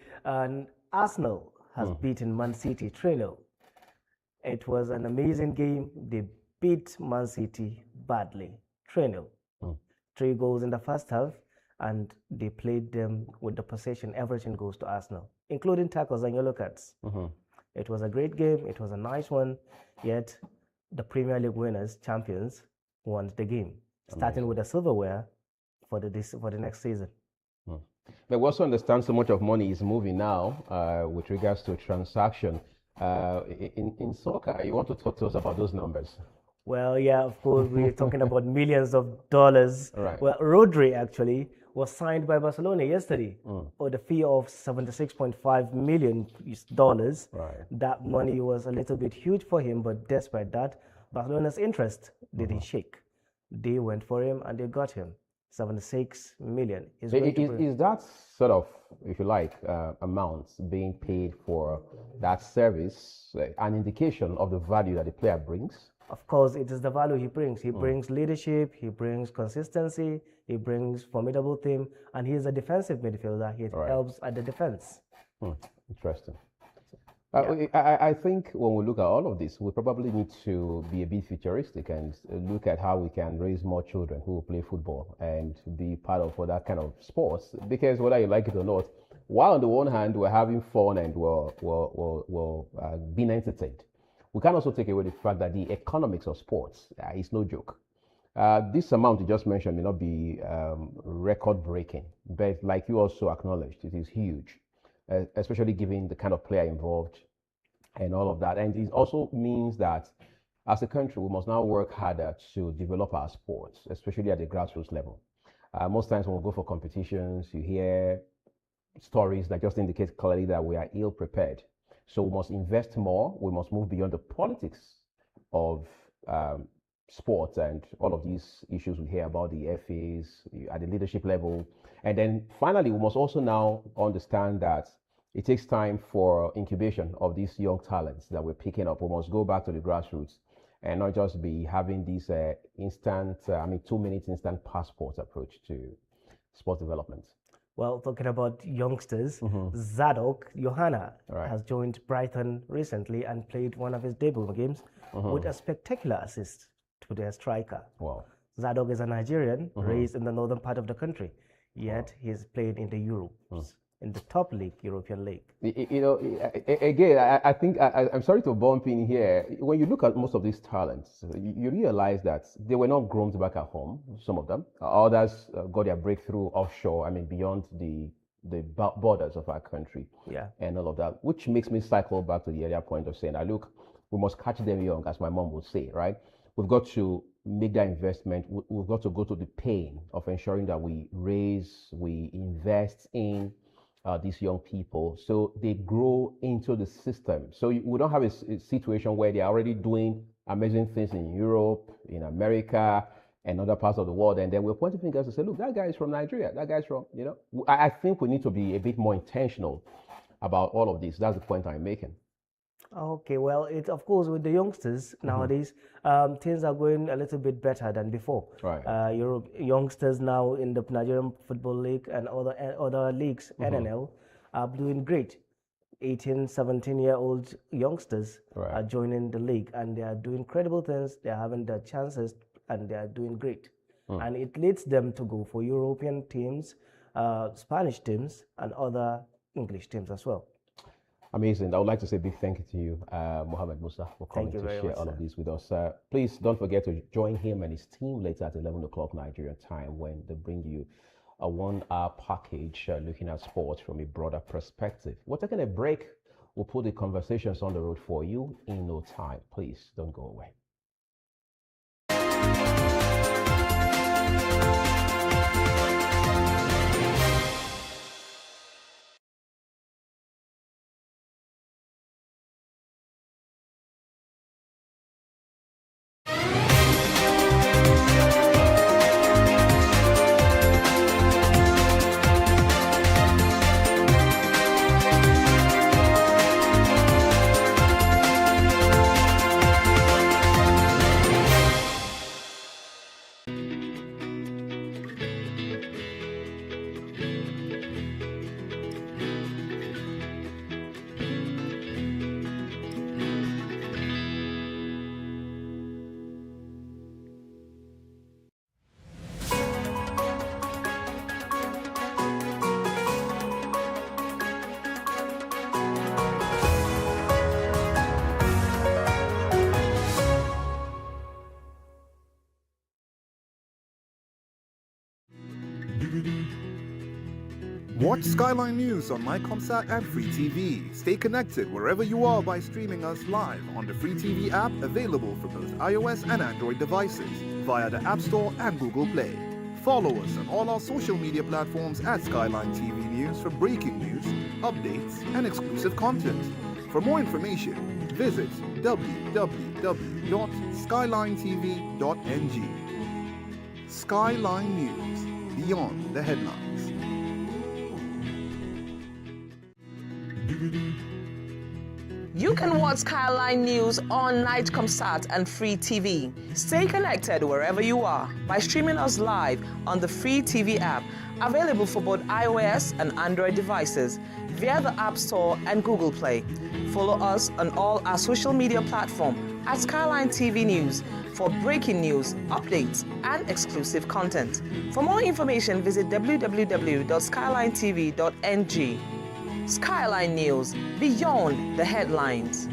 Arsenal has beaten Man City 3-0. It was an amazing game. They beat Man City badly, 3-0. 3 goals in the first half, and they played them with the possession. Everything goes to Arsenal, including tackles and yellow cards. It was a great game. It was a nice one. Yet, the Premier League winners, champions, won the game, starting with the silverware for the next season. But we also understand so much of money is moving now with regards to transaction. In soccer, you want to talk to us about those numbers? Well, yeah, of course, we're talking about millions of dollars. Right. Well, Rodri actually was signed by Barcelona yesterday for the fee of $76.5 million. Right. That money was a little bit huge for him, but despite that, Barcelona's interest didn't shake. They went for him and they got him. 76 million. Is that sort of, if you like, amounts being paid for that service an indication of the value that the player brings? Of course, it is the value he brings. He brings leadership, he brings consistency, he brings formidable team, and he is a defensive midfielder. He helps at the defense. Interesting. I think when we look at all of this, we probably need to be a bit futuristic and look at how we can raise more children who will play football and be part of that kind of sports. Because whether you like it or not, while on the one hand we're having fun and we're being entertained, we can also take away the fact that the economics of sports is no joke. This amount you just mentioned may not be record-breaking, but like you also acknowledged, it is huge. Especially given the kind of player involved and all of that. And it also means that as a country, we must now work harder to develop our sports, especially at the grassroots level. Most times when we go for competitions, you hear stories that just indicate clearly that we are ill prepared. So we must invest more. We must move beyond the politics of sports and all of these issues we hear about the FAs at the leadership level. And then finally, we must also now understand that it takes time for incubation of these young talents that we're picking up. We must go back to the grassroots and not just be having this 2-minute instant passport approach to sports development. Well, talking about youngsters, Zadok Johanna has joined Brighton recently and played one of his debut games with a spectacular assist to their striker. Wow. Zadok is a Nigerian raised in the northern part of the country, yet he's played in the Europes, in the top league, European league. You know, again, I think I'm sorry to bump in here. When you look at most of these talents, you realize that they were not groomed back at home, some of them. Others got their breakthrough offshore, beyond the borders of our country. Yeah. And all of that, which makes me cycle back to the earlier point of saying, look, we must catch them young, as my mom would say, right? We've got to make that investment. We've got to go to the pain of ensuring that we invest in these young people so they grow into the system. So we don't have a situation where they're already doing amazing things in Europe, in America, and other parts of the world. And then we're pointing fingers and say, look, that guy is from Nigeria. That guy's from, I think we need to be a bit more intentional about all of this. That's the point I'm making. Okay, well, it's of course with the youngsters nowadays, things are going a little bit better than before. Right. Youngsters now in the Nigerian Football League and other leagues, NNL, are doing great. 18, 17-year-old youngsters are joining the league and they are doing incredible things. They are having their chances and they are doing great. And it leads them to go for European teams, Spanish teams, and other English teams as well. Amazing. I would like to say a big thank you to you, Mohammed Musa, for coming Thank you to very share much, all of sir. this with us. Please don't forget to join him and his team later at 11 o'clock Nigerian time when they bring you a 1 hour package looking at sports from a broader perspective. We're taking a break. We'll put the conversations on the road for you in no time. Please don't go away. Watch Skyline News on MyComSat and Free TV. Stay connected wherever you are by streaming us live on the Free TV app available for both iOS and Android devices via the App Store and Google Play. Follow us on all our social media platforms at Skyline TV News for breaking news, updates, and exclusive content. For more information, visit www.skylinetv.ng. Skyline News, beyond the headlines. You can watch Skyline News on Nightcomsat and Free TV. Stay connected wherever you are by streaming us live on the Free TV app, available for both iOS and Android devices via the App Store and Google Play. Follow us on all our social media platforms at Skyline TV News for breaking news, updates, and exclusive content. For more information, visit www.skylinetv.ng. Skyline News, beyond the headlines.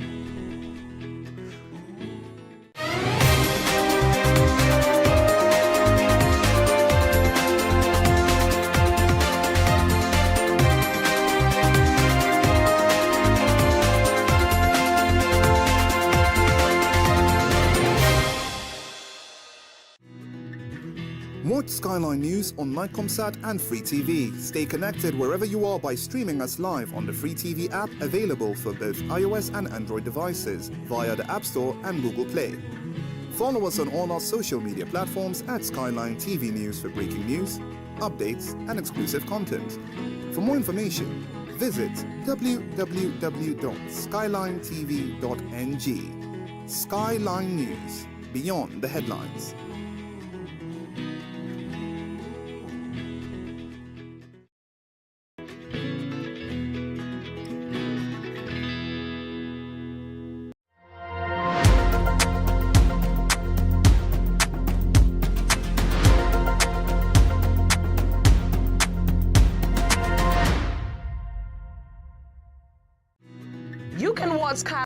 Watch Skyline News on MyComSat and Free TV. Stay connected wherever you are by streaming us live on the Free TV app available for both iOS and Android devices via the App Store and Google Play. Follow us on all our social media platforms at Skyline TV News for breaking news, updates, and exclusive content. For more information, visit www.skylinetv.ng. Skyline News, beyond the headlines. You can watch Skyline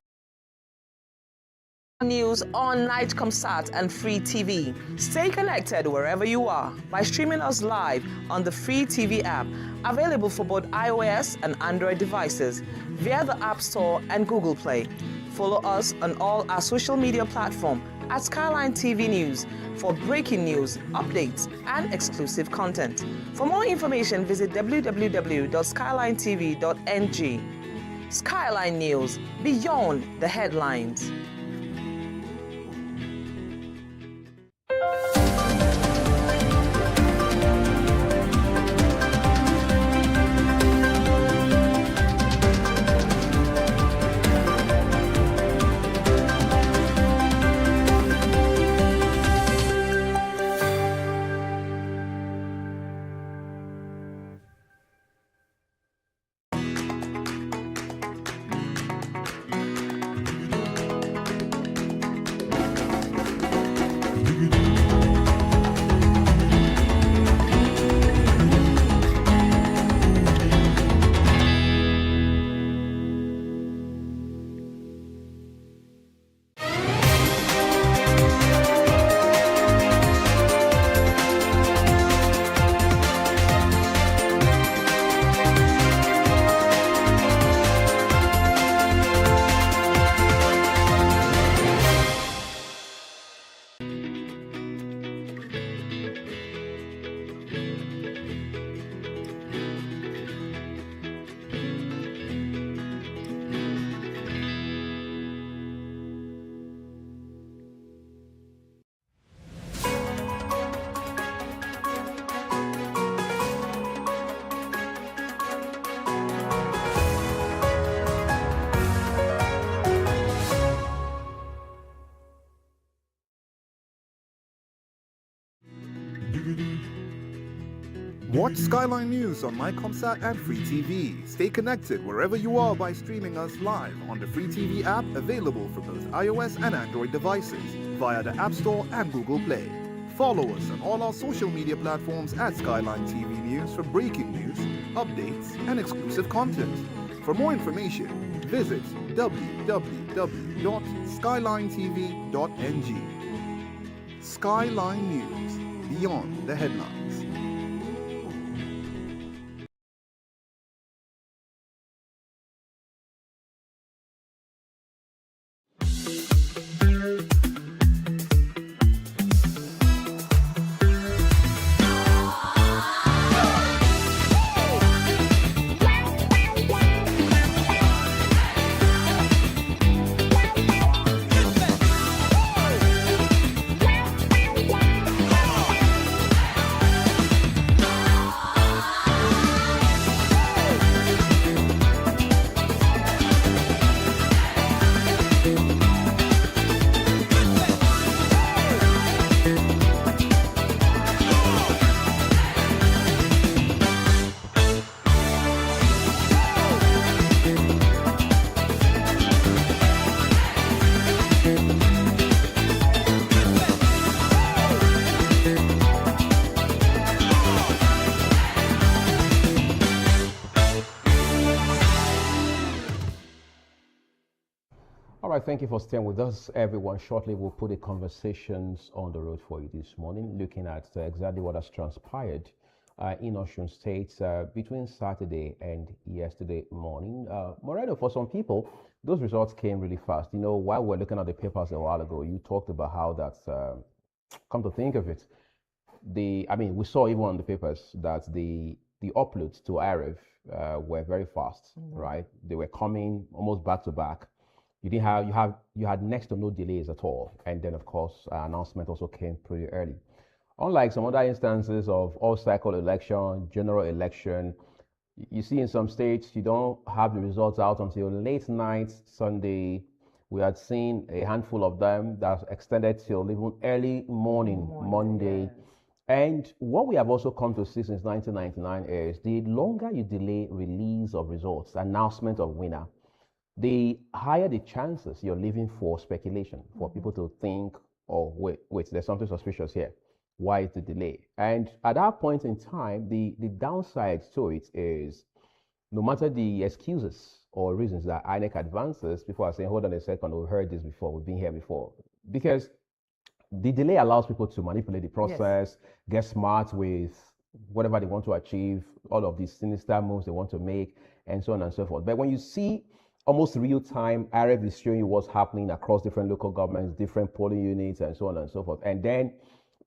News on Nightcomsat and Free TV. Stay connected wherever you are by streaming us live on the Free TV app, available for both iOS and Android devices via the App Store and Google Play. Follow us on all our social media platforms at Skyline TV News for breaking news, updates, and exclusive content. For more information, visit www.skylinetv.ng. Skyline News, beyond the headlines. Watch Skyline News on MyComsat and Free TV. Stay connected wherever you are by streaming us live on the Free TV app available for both iOS and Android devices via the App Store and Google Play. Follow us on all our social media platforms at Skyline TV News for breaking news, updates, and exclusive content. For more information, visit www.skylinetv.ng. Skyline News, beyond the headlines. All right, thank you for staying with us, everyone. Shortly, we'll put the conversations on the road for you this morning, looking at exactly what has transpired in Osun State between Saturday and yesterday morning. Moreno, for some people, those results came really fast. You know, while we're looking at the papers a while ago, you talked about how that's, come to think of it, we saw even on the papers that the uploads to IREV were very fast, right? They were coming almost back to back. You had next to no delays at all. And then, of course, announcement also came pretty early. Unlike some other instances of all-cycle election, general election, you see in some states, you don't have the results out until late night Sunday. We had seen a handful of them that extended till even early morning Monday. Yes. And what we have also come to see since 1999 is the longer you delay release of results, announcement of winner, the higher the chances you're leaving for speculation, for people to think, oh, wait, there's something suspicious here. Why is the delay? And at that point in time, the downside to it is no matter the excuses or reasons that INEC advances, people are saying, hold on a second, we've heard this before, we've been here before. Because the delay allows people to manipulate the process, get smart with whatever they want to achieve, all of these sinister moves they want to make, and so on and so forth. But when you see almost real time, IREV is showing you what's happening across different local governments, different polling units, and so on and so forth. And then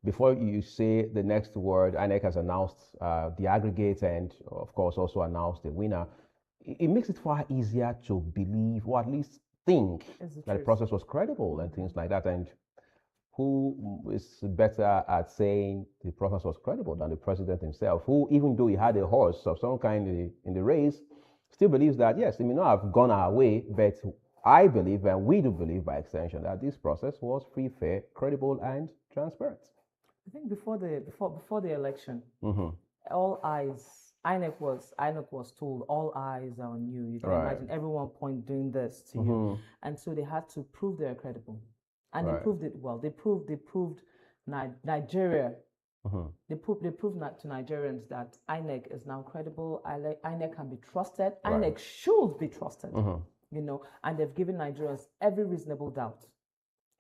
before you say the next word, INEC has announced the aggregate and, of course, also announced the winner. It makes it far easier to believe, or at least think, that the process was credible and things like that. And who is better at saying the process was credible than the president himself, who, even though he had a horse of some kind in the race, still believes that, yes, it may not have gone our way, but I believe, and we do believe by extension, that this process was free, fair, credible, and transparent. I think before the election, all eyes, INEC was told, all eyes are on you. You can imagine everyone doing this to you, and so they had to prove they're credible, and they proved it well. They proved Nigeria. They proved to Nigerians that INEC is now credible. INEC can be trusted. INEC should be trusted. You know, and they've given Nigerians every reasonable doubt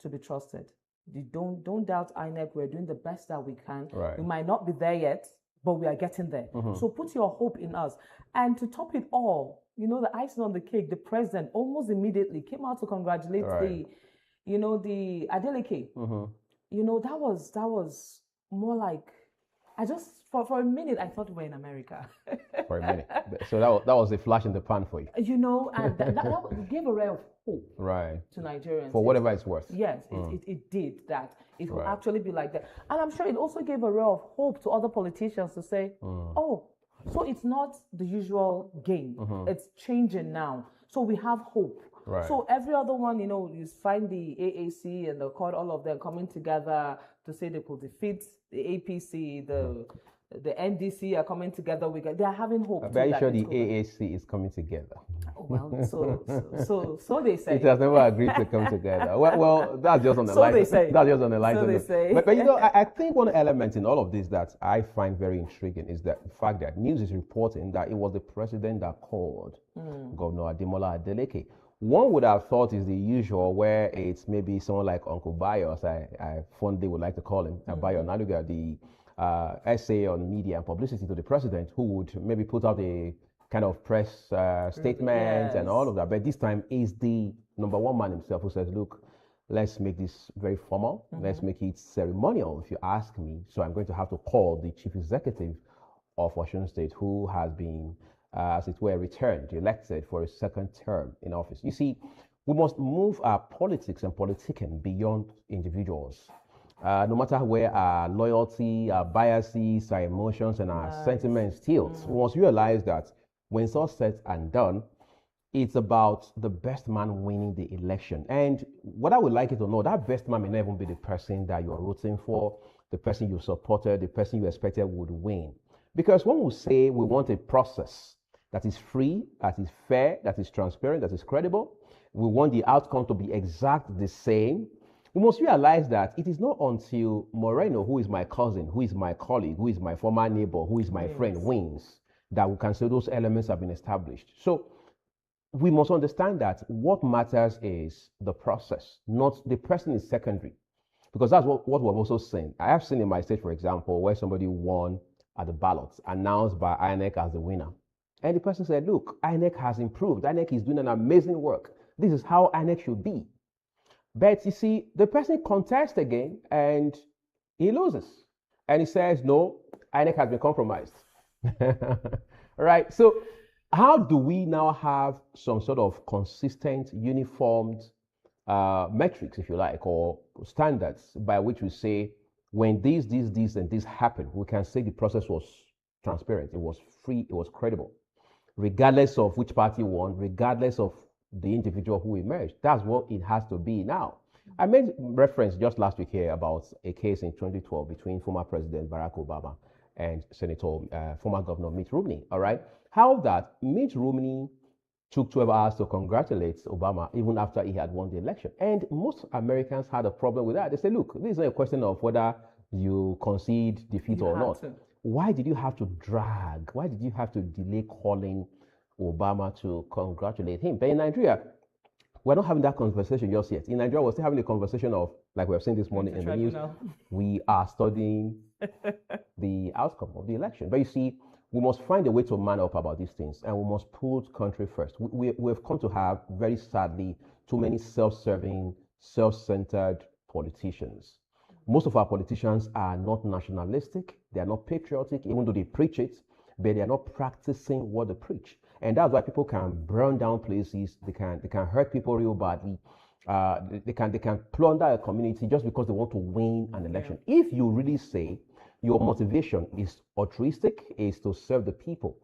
to be trusted. You don't doubt INEC. We're doing the best that we can. We might not be there yet, but we are getting there. So put your hope in us. And to top it all, you know, the icing on the cake, the president almost immediately came out to congratulate the Adeleke. You know, that was more like, I just, for a minute, I thought we were in America. For a minute. So that was a flash in the pan for you. You know, and that gave a ray of hope to Nigerians. For whatever it's worth. Yes, it did that. It will actually be like that. And I'm sure it also gave a ray of hope to other politicians to say, oh, so it's not the usual game. It's changing now. So we have hope. So every other one, you know, you find the AAC and the court, all of them coming together to say they could defeat the APC, the the NDC are coming together. They are having hope. I'm too very that sure the it's going- AAC is coming together. Oh, well, so they say. It has never agreed to come together. Well, that's just on the So they license. say. That's just on the license. they say. But you know, I think one element in all of this that I find very intriguing is the fact that news is reporting that it was the president that called Governor Ademola Adeleke. One would have thought is the usual, where it's maybe someone like Uncle Bayo, as I fondly would like to call him, Bayo Naluga, the essay on media and publicity to the president, who would maybe put out a kind of press statement and all of that. But this time is the number one man himself who says, look, let's make this very formal. Let's make it ceremonial, if you ask me. So I'm going to have to call the chief executive of Washington State, who has been, as it were, returned, elected for a second term in office. You see, we must move our politics and politicking beyond individuals. No matter where our loyalty, our biases, our emotions, and our sentiments tilt, we must realize that when it's all said and done, it's about the best man winning the election. And what I would like you to know, that best man may not even be the person that you're rooting for, the person you supported, the person you expected would win. Because when we say we want a process that is free, that is fair, that is transparent, that is credible, we want the outcome to be exact the same, we must realize that it is not until Moreno, who is my cousin, who is my colleague, who is my former neighbor, who is my friend, wins, that we can say those elements have been established. So we must understand that what matters is the process, not the person is secondary. Because that's what we've also seen. I have seen in my state, for example, where somebody won at the ballots, announced by INEC as the winner. And the person said, look, INEC has improved. INEC is doing an amazing work. This is how INEC should be. But you see, the person contests again and he loses. And he says, no, INEC has been compromised. Right? So how do we now have some sort of consistent, uniformed metrics, if you like, or standards by which we say, when this, and this happened, we can say the process was transparent, it was free, it was credible, regardless of which party won, regardless of the individual who emerged. That's what it has to be now. I made reference just last week here about a case in 2012 between former President Barack Obama and former Governor Mitt Romney, all right? How that Mitt Romney took 12 hours to congratulate Obama even after he had won the election. And most Americans had a problem with that. They say, look, this is not a question of whether you concede defeat or not. Why did you have to drag? Why did you have to delay calling Obama to congratulate him? But in Nigeria, we're not having that conversation just yet. In Nigeria, we're still having a conversation of, like we have seen this morning in the news, we are studying the outcome of the election. But you see, we must find a way to man up about these things, and we must put country first. We've come to have, very sadly, too many self-serving, self-centered politicians. Most of our politicians are not nationalistic, they are not patriotic, even though they preach it, but they are not practicing what they preach. And that's why people can burn down places, they can hurt people real badly, they can plunder a community just because they want to win an election. If you really say your motivation is altruistic, is to serve the people,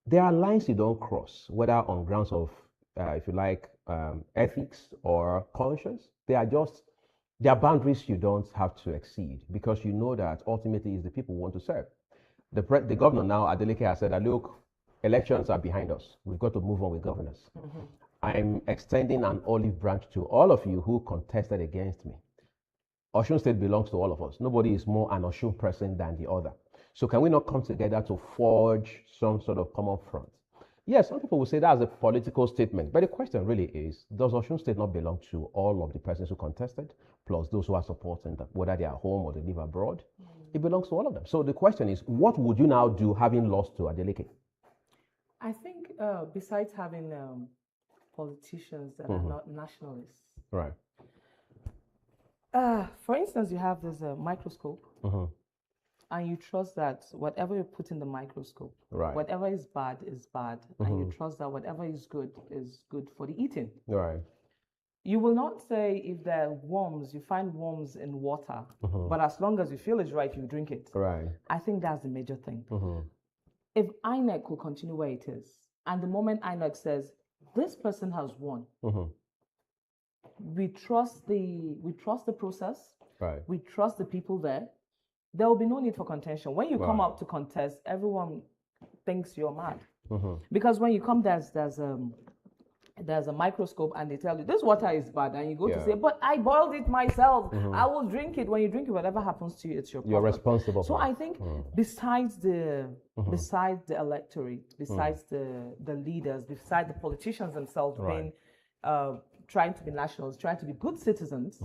there are lines you don't cross, whether on grounds of, if you like, ethics or conscience. There are boundaries you don't have to exceed, because you know that ultimately it's the people who want to serve. The governor now, Adeleke, has said that, look, elections are behind us. We've got to move on with governance. I'm extending an olive branch to all of you who contested against me. Osun State belongs to all of us. Nobody is more an Osun person than the other. So can we not come together to forge some sort of common front? Yes, some people will say that's a political statement, but the question really is, does Osun State not belong to all of the persons who contested, plus those who are supporting them, whether they are home or they live abroad? It belongs to all of them. So the question is, what would you now do having lost to Adeleke? I think besides having politicians that are not nationalists. Right. For instance, you have this microscope, and you trust that whatever you put in the microscope, whatever is bad, and you trust that whatever is good for the eating. Right. You will not say if there are worms, you find worms in water, but as long as you feel it's right, you drink it. Right. I think that's the major thing. If INEC will continue where it is, and the moment INEC says, this person has won, we trust the process, we trust the people there, there will be no need for contention. When you come Right. out to contest, everyone thinks you're mad. Mm-hmm. Because when you come, there's a microscope and they tell you this water is bad, and you go to Yeah. say, but I boiled it myself. I will drink it. When you drink it, whatever happens to you, it's your You're problem. responsible So for it. I think besides the electorate, besides the leaders, besides the politicians themselves Right. being trying to be nationals, trying to be good citizens,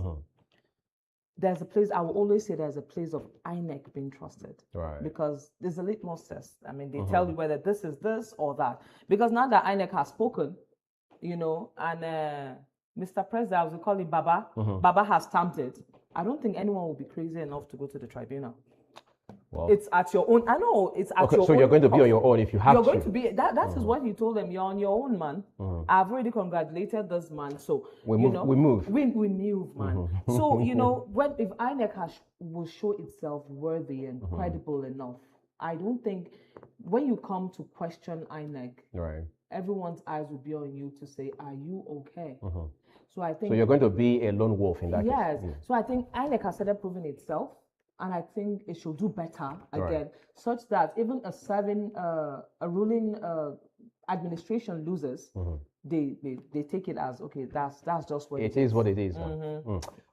there's a place, I will always say there's a place of INEC being trusted. Right. Because there's a litmus test. I mean, they tell you whether this is this or that. Because now that INEC has spoken, you know, and Mr. President, as we call him Baba, Baba has stamped it. I don't think anyone will be crazy enough to go to the tribunal. Well, It's at your own. I know it's at okay, your so own. you're going to be on your own if you have You're to. going to be. That is what he told them. You're on your own, man. I've already congratulated this man. So We you move- know, we move. We move, man. So you know, when if INEC will show itself worthy and credible enough, I don't think when you come to question INEC, Right. everyone's eyes will be on you to say, "Are you okay?" So I think So you're going to be a lone wolf in that yes. case. So I think INEC has started proving itself, and I think it should do better again, such that even a ruling administration loses, they take it as okay. That's just what It is what it is.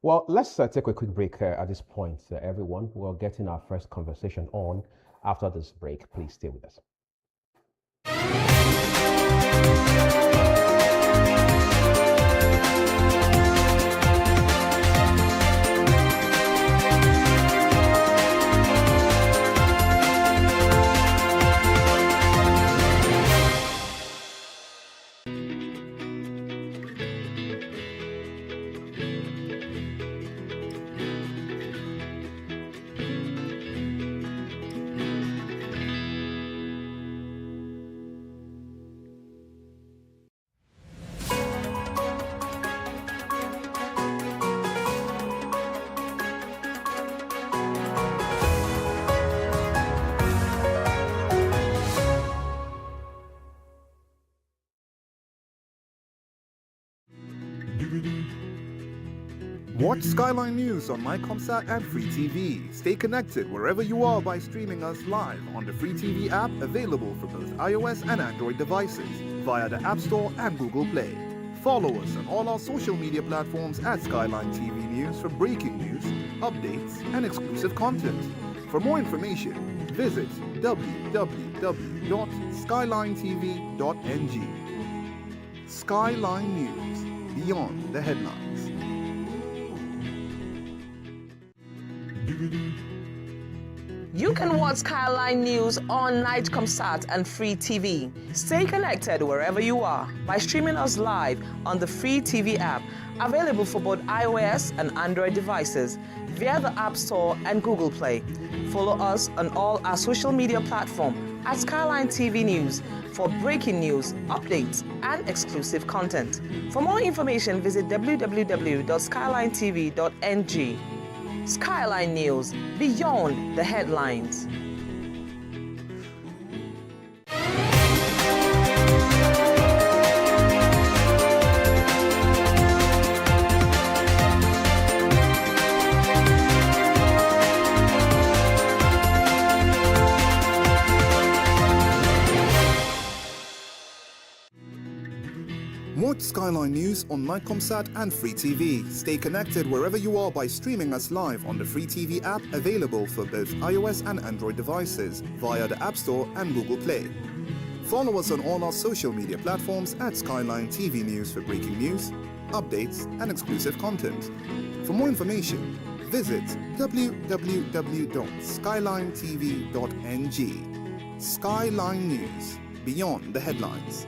Well, let's take a quick break at this point, everyone. We're getting our first conversation on after this break. Please stay with us. Watch Skyline News on MyComSat and Free TV. Stay connected wherever you are by streaming us live on the Free TV app available for both iOS and Android devices via the App Store and Google Play. Follow us on all our social media platforms at Skyline TV News for breaking news, updates, and exclusive content. For more information, visit www.skylinetv.ng. Skyline News, beyond the headlines. You can watch Skyline News on Nightcomsat and Free TV. Stay connected wherever you are by streaming us live on the Free TV app, available for both iOS and Android devices via the App Store and Google Play. Follow us on all our social media platforms at Skyline TV News for breaking news, updates, and exclusive content. For more information, visit www.skylinetv.ng. Skyline News, beyond the headlines. Watch Skyline News on MyComSat and Free TV. Stay connected wherever you are by streaming us live on the Free TV app available for both iOS and Android devices via the App Store and Google Play. Follow us on all our social media platforms at Skyline TV News for breaking news, updates, and exclusive content. For more information, visit www.skylinetv.ng. Skyline News, beyond the headlines.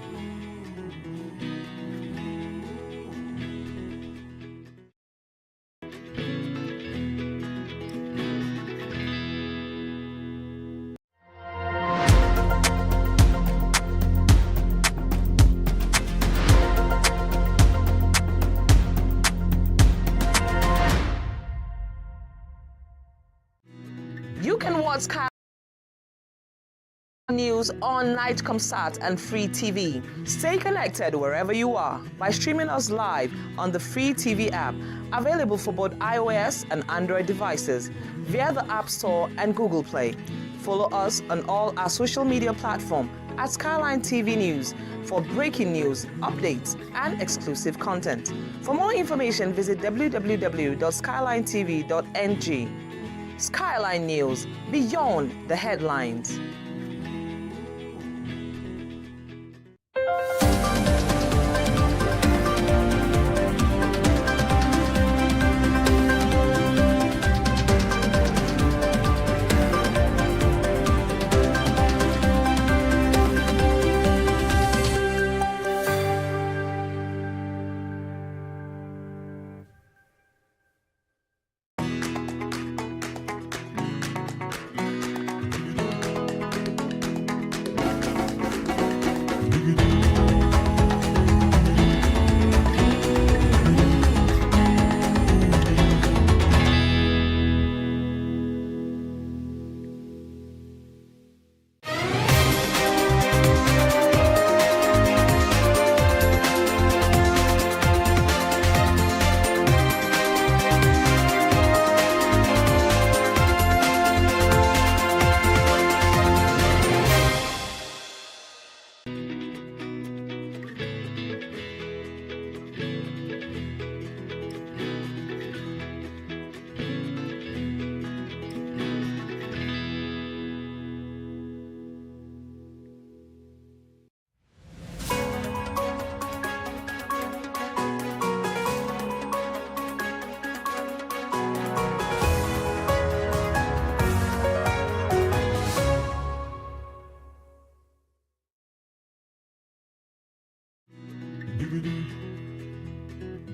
You can watch Skyline News on Nightcomsat and Free TV. Stay connected wherever you are by streaming us live on the Free TV app, available for both iOS and Android devices via the App Store and Google Play. Follow us on all our social media platforms at Skyline TV News for breaking news, updates, and exclusive content. For more information, visit www.skylinetv.ng. Skyline News, beyond the headlines.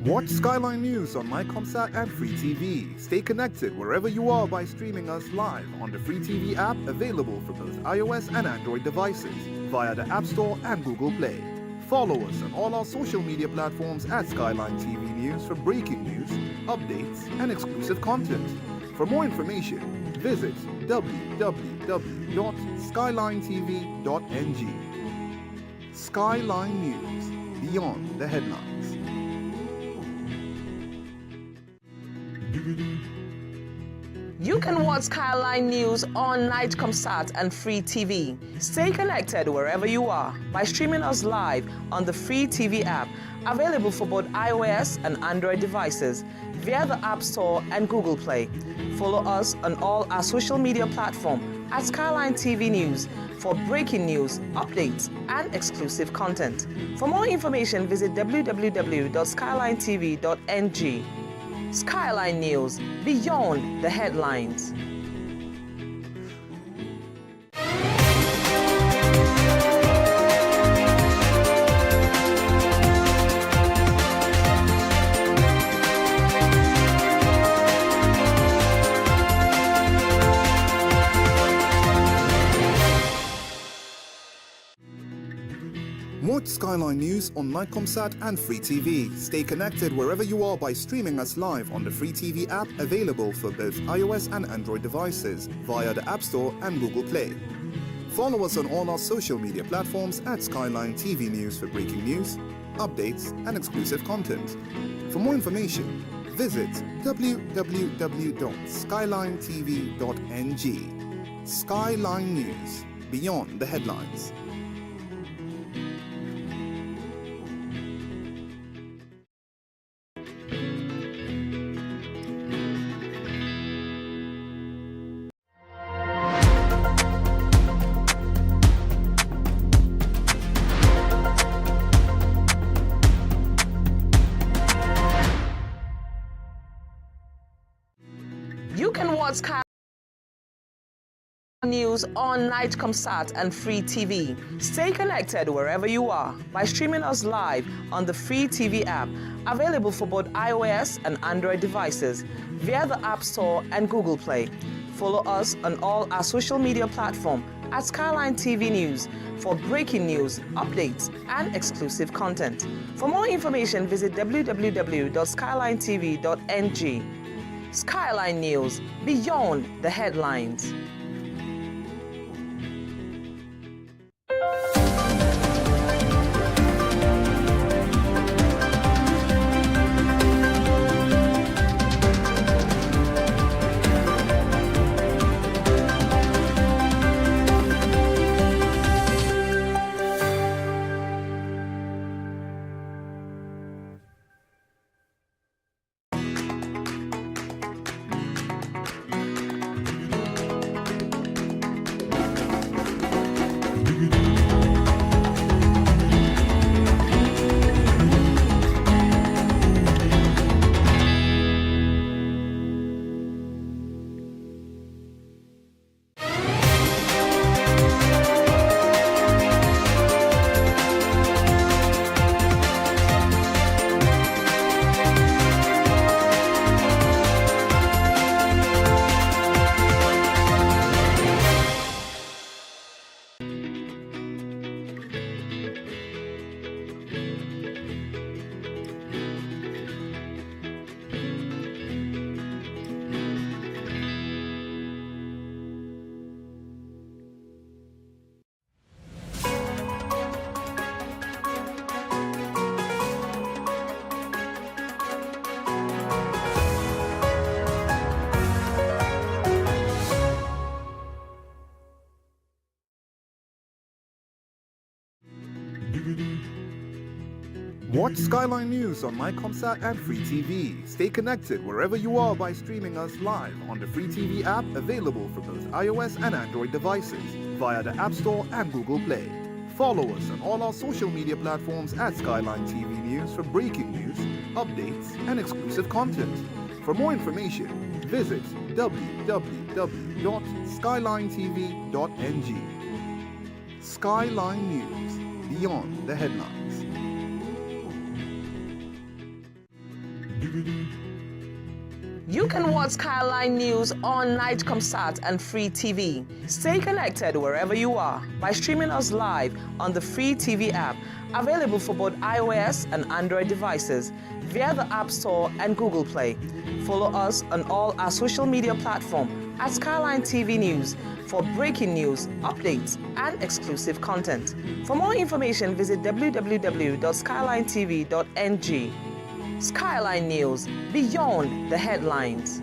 Watch Skyline News on MyComsat and Free TV. Stay connected wherever you are by streaming us live on the Free TV app, available for both iOS and Android devices via the App Store and Google Play. Follow us on all our social media platforms at Skyline TV News for breaking news, updates, and exclusive content. For more information, visit www.skylinetv.ng. Skyline News, beyond the headlines. You can watch Skyline News on Nightcomsat and Free TV. Stay connected wherever you are by streaming us live on the Free TV app, available for both iOS and Android devices via the App Store and Google Play. Follow us on all our social media platforms at Skyline TV News for breaking news, updates, and exclusive content. For more information, visit www.skylinetv.ng. Skyline News, beyond the headlines. Watch Skyline News on Nightcomsat and Free TV. Stay connected wherever you are by streaming us live on the Free TV app, available for both iOS and Android devices via the App Store and Google Play. Follow us on all our social media platforms at Skyline TV News for breaking news, updates, and exclusive content. For more information, visit www.skylinetv.ng. Skyline News, beyond the headlines. You can watch Skyline News on Nightcomsat and Free TV. Stay connected wherever you are by streaming us live on the Free TV app, available for both iOS and Android devices via the App Store and Google Play. Follow us on all our social media platforms at Skyline TV News for breaking news, updates, and exclusive content. For more information, visit www.skylinetv.ng. Skyline News, beyond the headlines. Watch Skyline News on MyComsat and Free TV. Stay connected wherever you are by streaming us live on the Free TV app available for both iOS and Android devices via the App Store and Google Play. Follow us on all our social media platforms at Skyline TV News for breaking news, updates, and exclusive content. For more information, visit www.skylinetv.ng. Skyline News, beyond the headlines. You can watch Skyline News on Nightcomsat and Free TV. Stay connected wherever you are by streaming us live on the Free TV app, available for both iOS and Android devices via the App Store and Google Play. Follow us on all our social media platforms at Skyline TV News for breaking news, updates, and exclusive content. For more information, visit www.skylinetv.ng. Skyline News, beyond the headlines.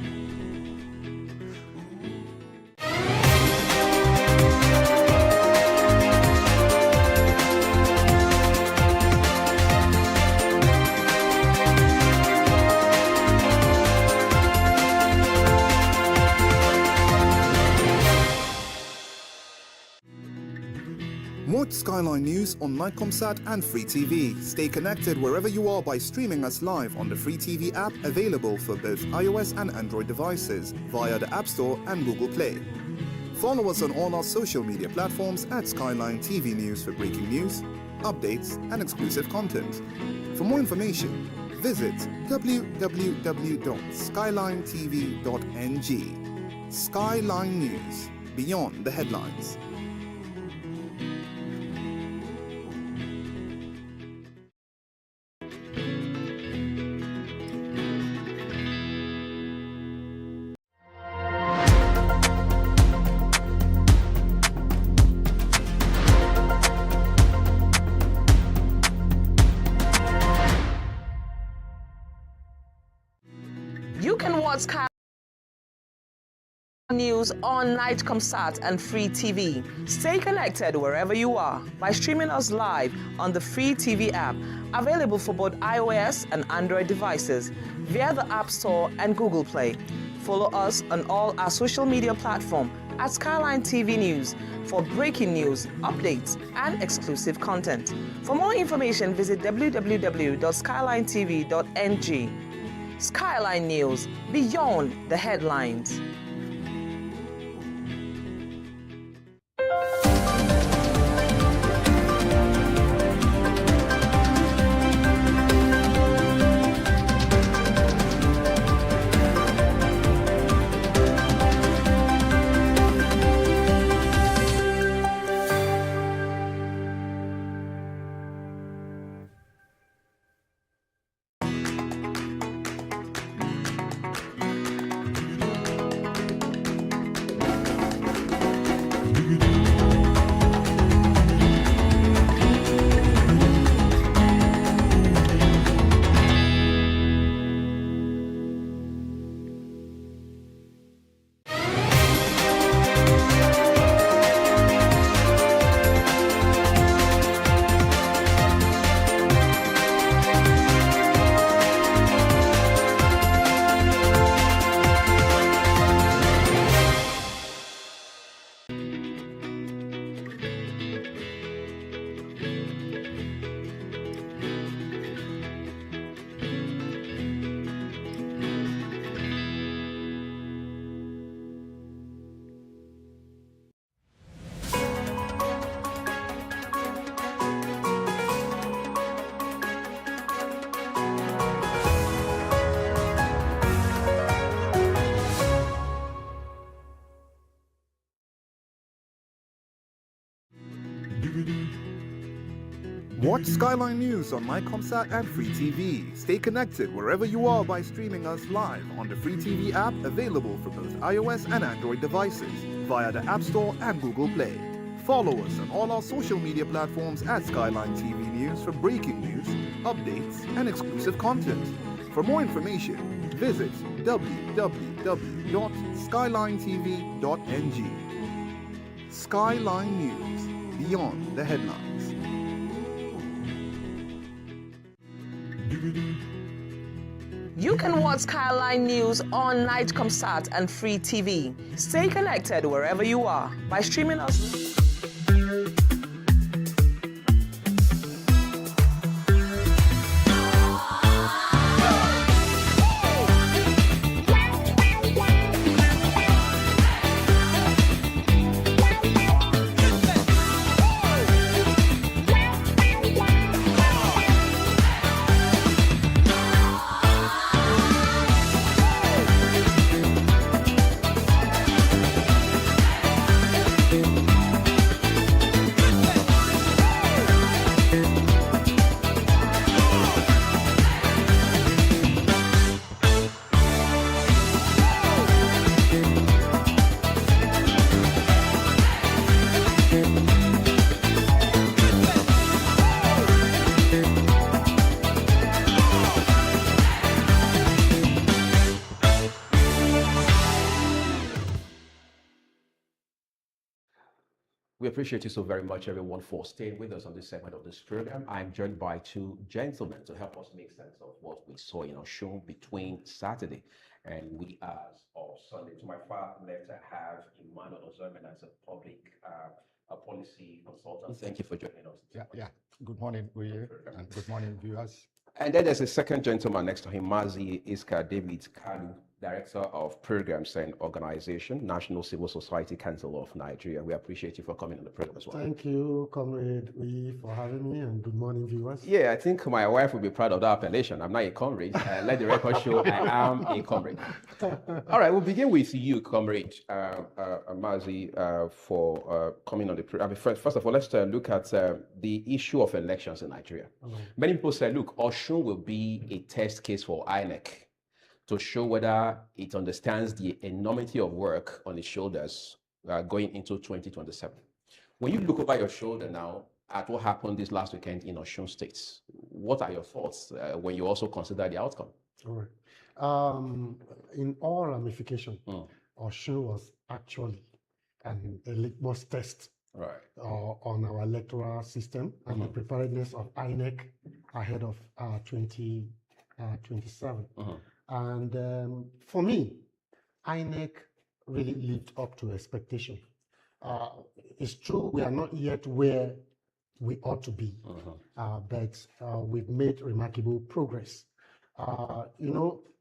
Watch Skyline News on Nightcomsat and Free TV. Stay connected wherever you are by streaming us live on the Free TV app available for both iOS and Android devices via the App Store and Google Play. Follow us on all our social media platforms at Skyline TV News for breaking news, updates, and exclusive content. For more information, visit www.skylinetv.ng. Skyline News, beyond the headlines. You can watch Skyline News on Nightcomsat and Free TV. Stay connected wherever you are by streaming us live on the Free TV app, available for both iOS and Android devices via the App Store and Google Play. Follow us on all our social media platforms at Skyline TV News for breaking news, updates, and exclusive content. For more information, visit www.skylinetv.ng. Skyline News, beyond the headlines. Watch Skyline News on MyComsat and Free TV. Stay connected wherever you are by streaming us live on the Free TV app available for both iOS and Android devices via the App Store and Google Play. Follow us on all our social media platforms at Skyline TV News for breaking news, updates, and exclusive content. For more information, visit www.skylinetv.ng. Skyline News, beyond the headlines. You can watch Skyline News on Nightcomsat and Free TV. Stay connected wherever you are by streaming us. We appreciate you so very much, everyone, for staying with us on this segment of this program. I'm joined by two gentlemen to help us make sense of what we saw in our show between Saturday and we as of Sunday. To my far left, I have Emmanuel Ozerman as a public policy consultant. Thank you for joining us. Yeah. Good morning, Uye, and good morning, viewers. And then there's a second gentleman next to him, Mazi Iska David Kalu, Director of Programs and Organization, National Civil Society Council of Nigeria. We appreciate you for coming on the program as well. Thank you, Comrade Uyi, for having me, and good morning, viewers. Yeah, I think my wife will be proud of that appellation. I'm not a comrade. Let the record show I am a comrade. All right, we'll begin with you, Comrade Mazi, for coming on the program. First of all, let's look at the issue of elections in Nigeria. Many people say, look, Osun will be a test case for INEC to show whether it understands the enormity of work on its shoulders going into 2027. When you look over your shoulder now at what happened this last weekend in Osun State, what are your thoughts when you also consider the outcome? All right. In all ramification, Osun was actually a litmus test on our electoral system and the preparedness of INEC ahead of 2027. And for me, INEC really lived up to expectation. It's true we are not yet where we ought to be, but we've made remarkable progress.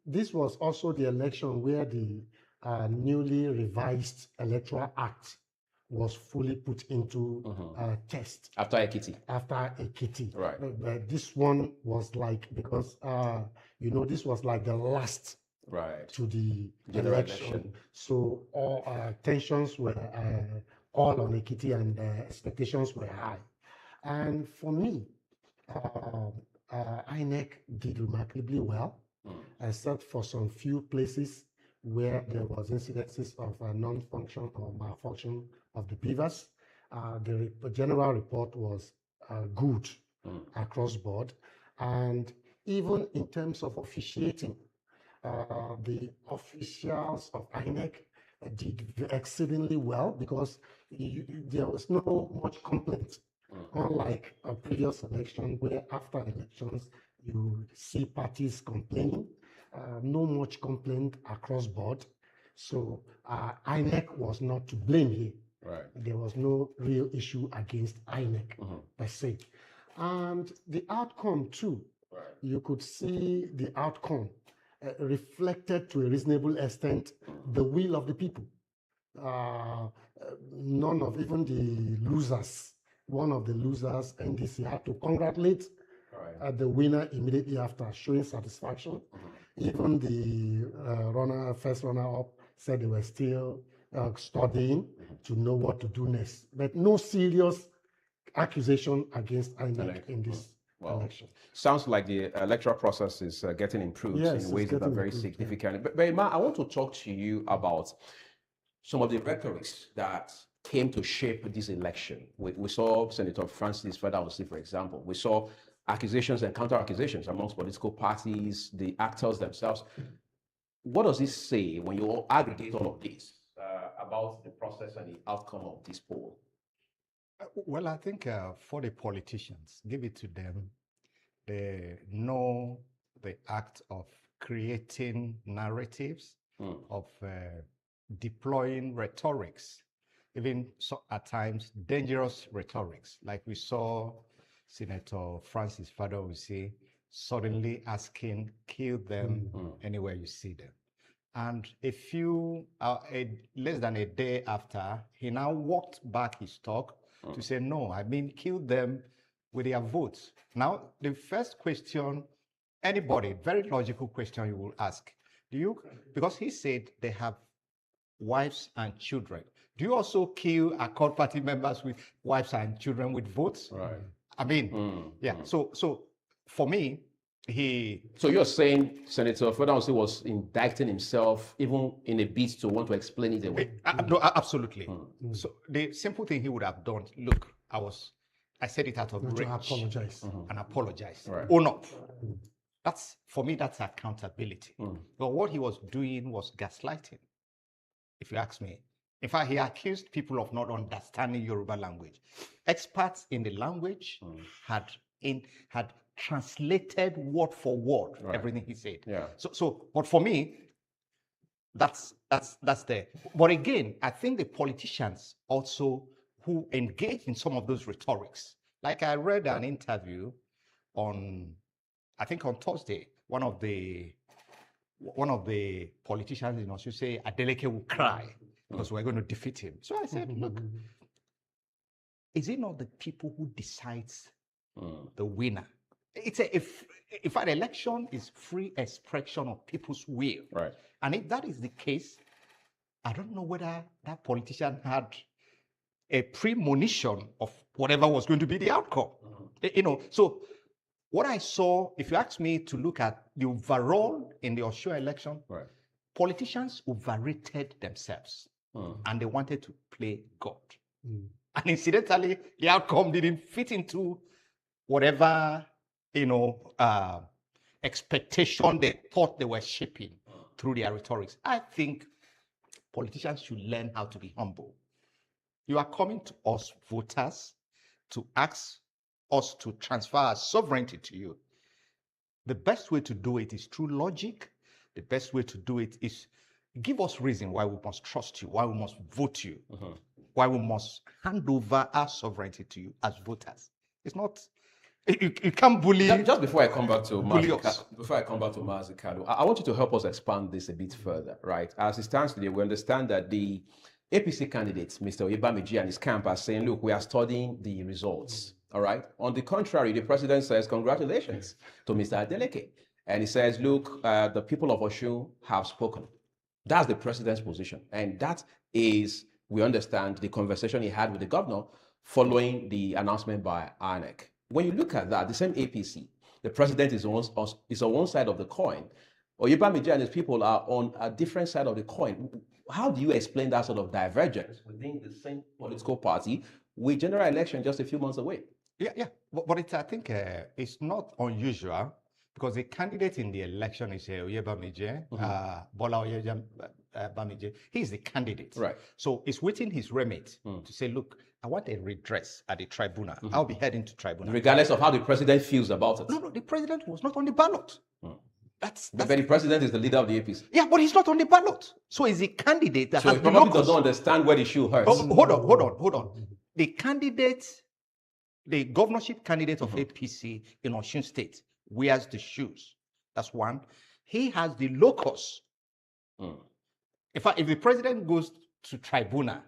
This was also the election where the newly revised Electoral Act was fully put into test. After Ekiti. After Ekiti. Right. But this one was like, because, this was like the last to the election. So all tensions were all on Ekiti and expectations were high. And for me, INEC did remarkably well, except for some few places where there was incidences of non-function or malfunction of the beavers. The general report was good across board. And even in terms of officiating, the officials of INEC did exceedingly well because there was no much complaint, unlike a previous election where after elections you see parties complaining. No much complaint across board. So INEC was not to blame here. There was no real issue against INEC per se. And the outcome too, you could see the outcome reflected to a reasonable extent the will of the people. None of even the losers, one of the losers, NDC, had to congratulate the winner immediately after, showing satisfaction. Even the first runner-up said they were still studying to know what to do next. But no serious accusation against INEC in this election. Sounds like the electoral process is getting improved in ways that are very significant. But Emma, I want to talk to you about some of the rhetorics that came to shape this election. We saw Senator Francis Fedausi, for example. We saw accusations and counter-accusations amongst political parties, the actors themselves. What does this say when you aggregate all of this about the process and the outcome of this poll? Well, I think for the politicians, give it to them. they know the act of creating narratives, of deploying rhetorics, even so, at times dangerous rhetorics, like we saw Senator Francis Fadowusi suddenly asking, kill them anywhere you see them. And less than a day after, he now walked back his talk to say, no, I mean, kill them with their votes. Now, the first question, anybody, very logical question you will ask, because he said they have wives and children. Do you also kill Accord Party members with wives and children with votes? Right. I mean, So for me, So you're saying Senator Fadowusi was indicting himself, even in a bid to want to explain it away? No, absolutely. So the simple thing he would have done, look, I said it out of rage. Apologize. And apologize. Right. Own up. For me, that's accountability. But what he was doing was gaslighting, if you ask me. In fact, he accused people of not understanding Yoruba language. Experts in the language had translated word for word everything he said. Yeah. But for me, that's there. But again, I think the politicians also who engage in some of those rhetorics, like I read an interview on Thursday, one of the politicians in Osun say Adeleke will cry because we're going to defeat him. So I said, look, is it not the people who decides the winner? If an election is free expression of people's will, Right. and if that is the case, I don't know whether that politician had a premonition of whatever was going to be the outcome. So what I saw, if you ask me to look at the overall in the Osun election, Right. politicians overrated themselves and they wanted to play God. And incidentally, the outcome didn't fit into whatever, expectation they thought they were shaping through their rhetorics. I think politicians should learn how to be humble. You are coming to us, voters, to ask us to transfer our sovereignty to you. The best way to do it is through logic. The best way to do it is give us reason why we must trust you, why we must vote you, why we must hand over our sovereignty to you as voters. It's not, you can't bully. Just before I come back to bully us. Mazi Kanu, I want you to help us expand this a bit further, right? As it stands today, we understand that the APC candidates, Mr. Oyebamiji and his camp, are saying, look, we are studying the results, all right? On the contrary, the president says, congratulations to Mr. Adeleke. And he says, look, the people of Osun have spoken. That's the president's position. And that is, we understand, the conversation he had with the governor following the announcement by INEC. When you look at that, the same APC, the president is on one side of the coin. Oyebamiji and his people are on a different side of the coin. How do you explain that sort of divergence within the same political party with general election just a few months away? Yeah. But I think it's not unusual because the candidate in the election is Oyebamiji, Bola Oyebamiji. He's the candidate. Right. So it's within his remit to say, look, I want a redress at the tribunal. I'll be heading to tribunal. Regardless of how the president feels about it. No, the president was not on the ballot. But the president is the leader of the APC. Yeah, but he's not on the ballot. So he's a candidate that So has he the probably locus. doesn't understand where the shoe hurts. Hold on. The candidate, the governorship candidate of APC in Osun State wears the shoes. That's one. He has the locus. In fact, if the president goes to tribunal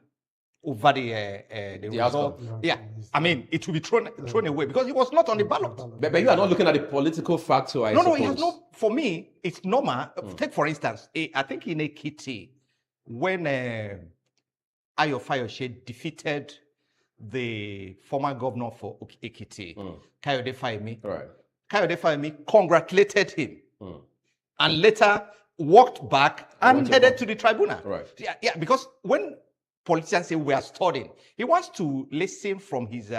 over the result, I mean, it will be thrown away because he was not on the ballot. But you are not looking at the political factor, I suppose. No, he has no. For me, it's normal. Take, for instance, I think in Ekiti, when Ayo Fayose defeated the former governor for Ekiti, Kayode Fayemi, Right. Kayode Fayemi congratulated him and later walked back and headed to the tribunal. Right. Yeah, because when politicians say we are studying, he wants to listen from his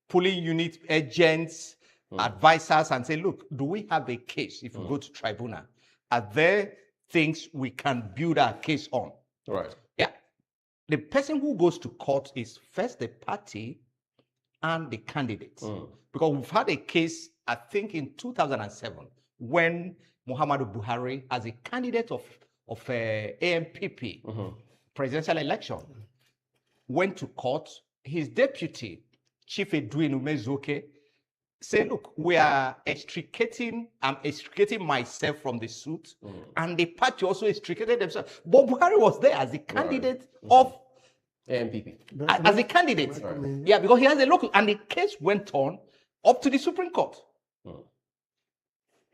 polling unit agents, advisors, and say, look, do we have a case if we go to tribunal? Are there things we can build our case on? Right. Yeah. The person who goes to court is first the party and the candidate. Because we've had a case I think in 2007, when Muhammadu Buhari, as a candidate of AMPP presidential election, went to court, his deputy, Chief Edwin Umezuke, said, look, I'm extricating myself from the suit, and the party also extricated themselves. But Buhari was there as the candidate of AMPP. as a candidate. Yeah, because he has a local, and the case went on up to the Supreme Court.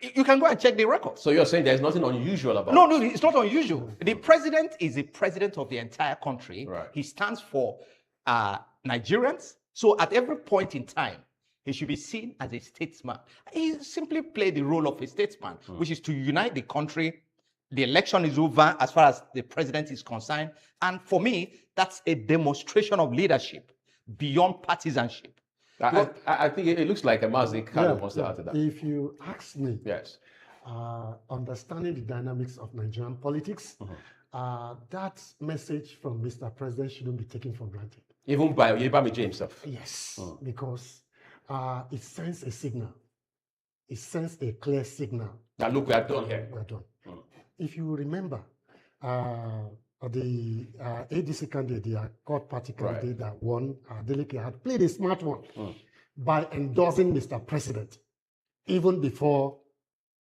You can go and check the records. So you're saying there's nothing unusual about No, it's not unusual. The president is the president of the entire country. Right. He stands for Nigerians. So at every point in time, he should be seen as a statesman. He simply played the role of a statesman, which is to unite the country. The election is over as far as the president is concerned. And for me, that's a demonstration of leadership beyond partisanship. I think it looks like a Mazi kind of wants to add to that. If you ask me, Yes. understanding the dynamics of Nigerian politics, that message from Mr. President shouldn't be taken for granted. Even by Yebami himself. Yes, because it sends a signal. It sends a clear signal. Now look, we are done here. We're done. If you remember, the ADC candidate, the Accord Party candidate that won, Adeleke, had played a smart one by endorsing Mr. President even before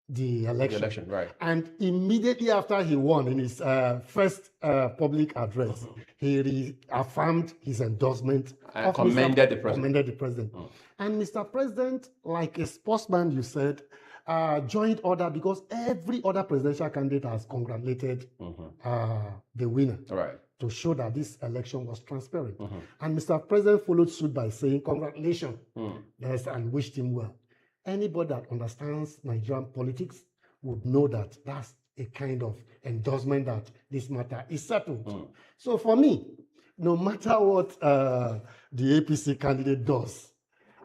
the election. The election, right. And immediately after he won in his first public address, he reaffirmed his endorsement And commended the president. Commended the president. And Mr. President, like a sportsman, you said, joined order because every other presidential candidate has congratulated the winner Right. to show that this election was transparent. And Mr. President followed suit by saying, congratulations, yes, and wished him well. Anybody that understands Nigerian politics would know that that's a kind of endorsement that this matter is settled. So for me, no matter what the APC candidate does,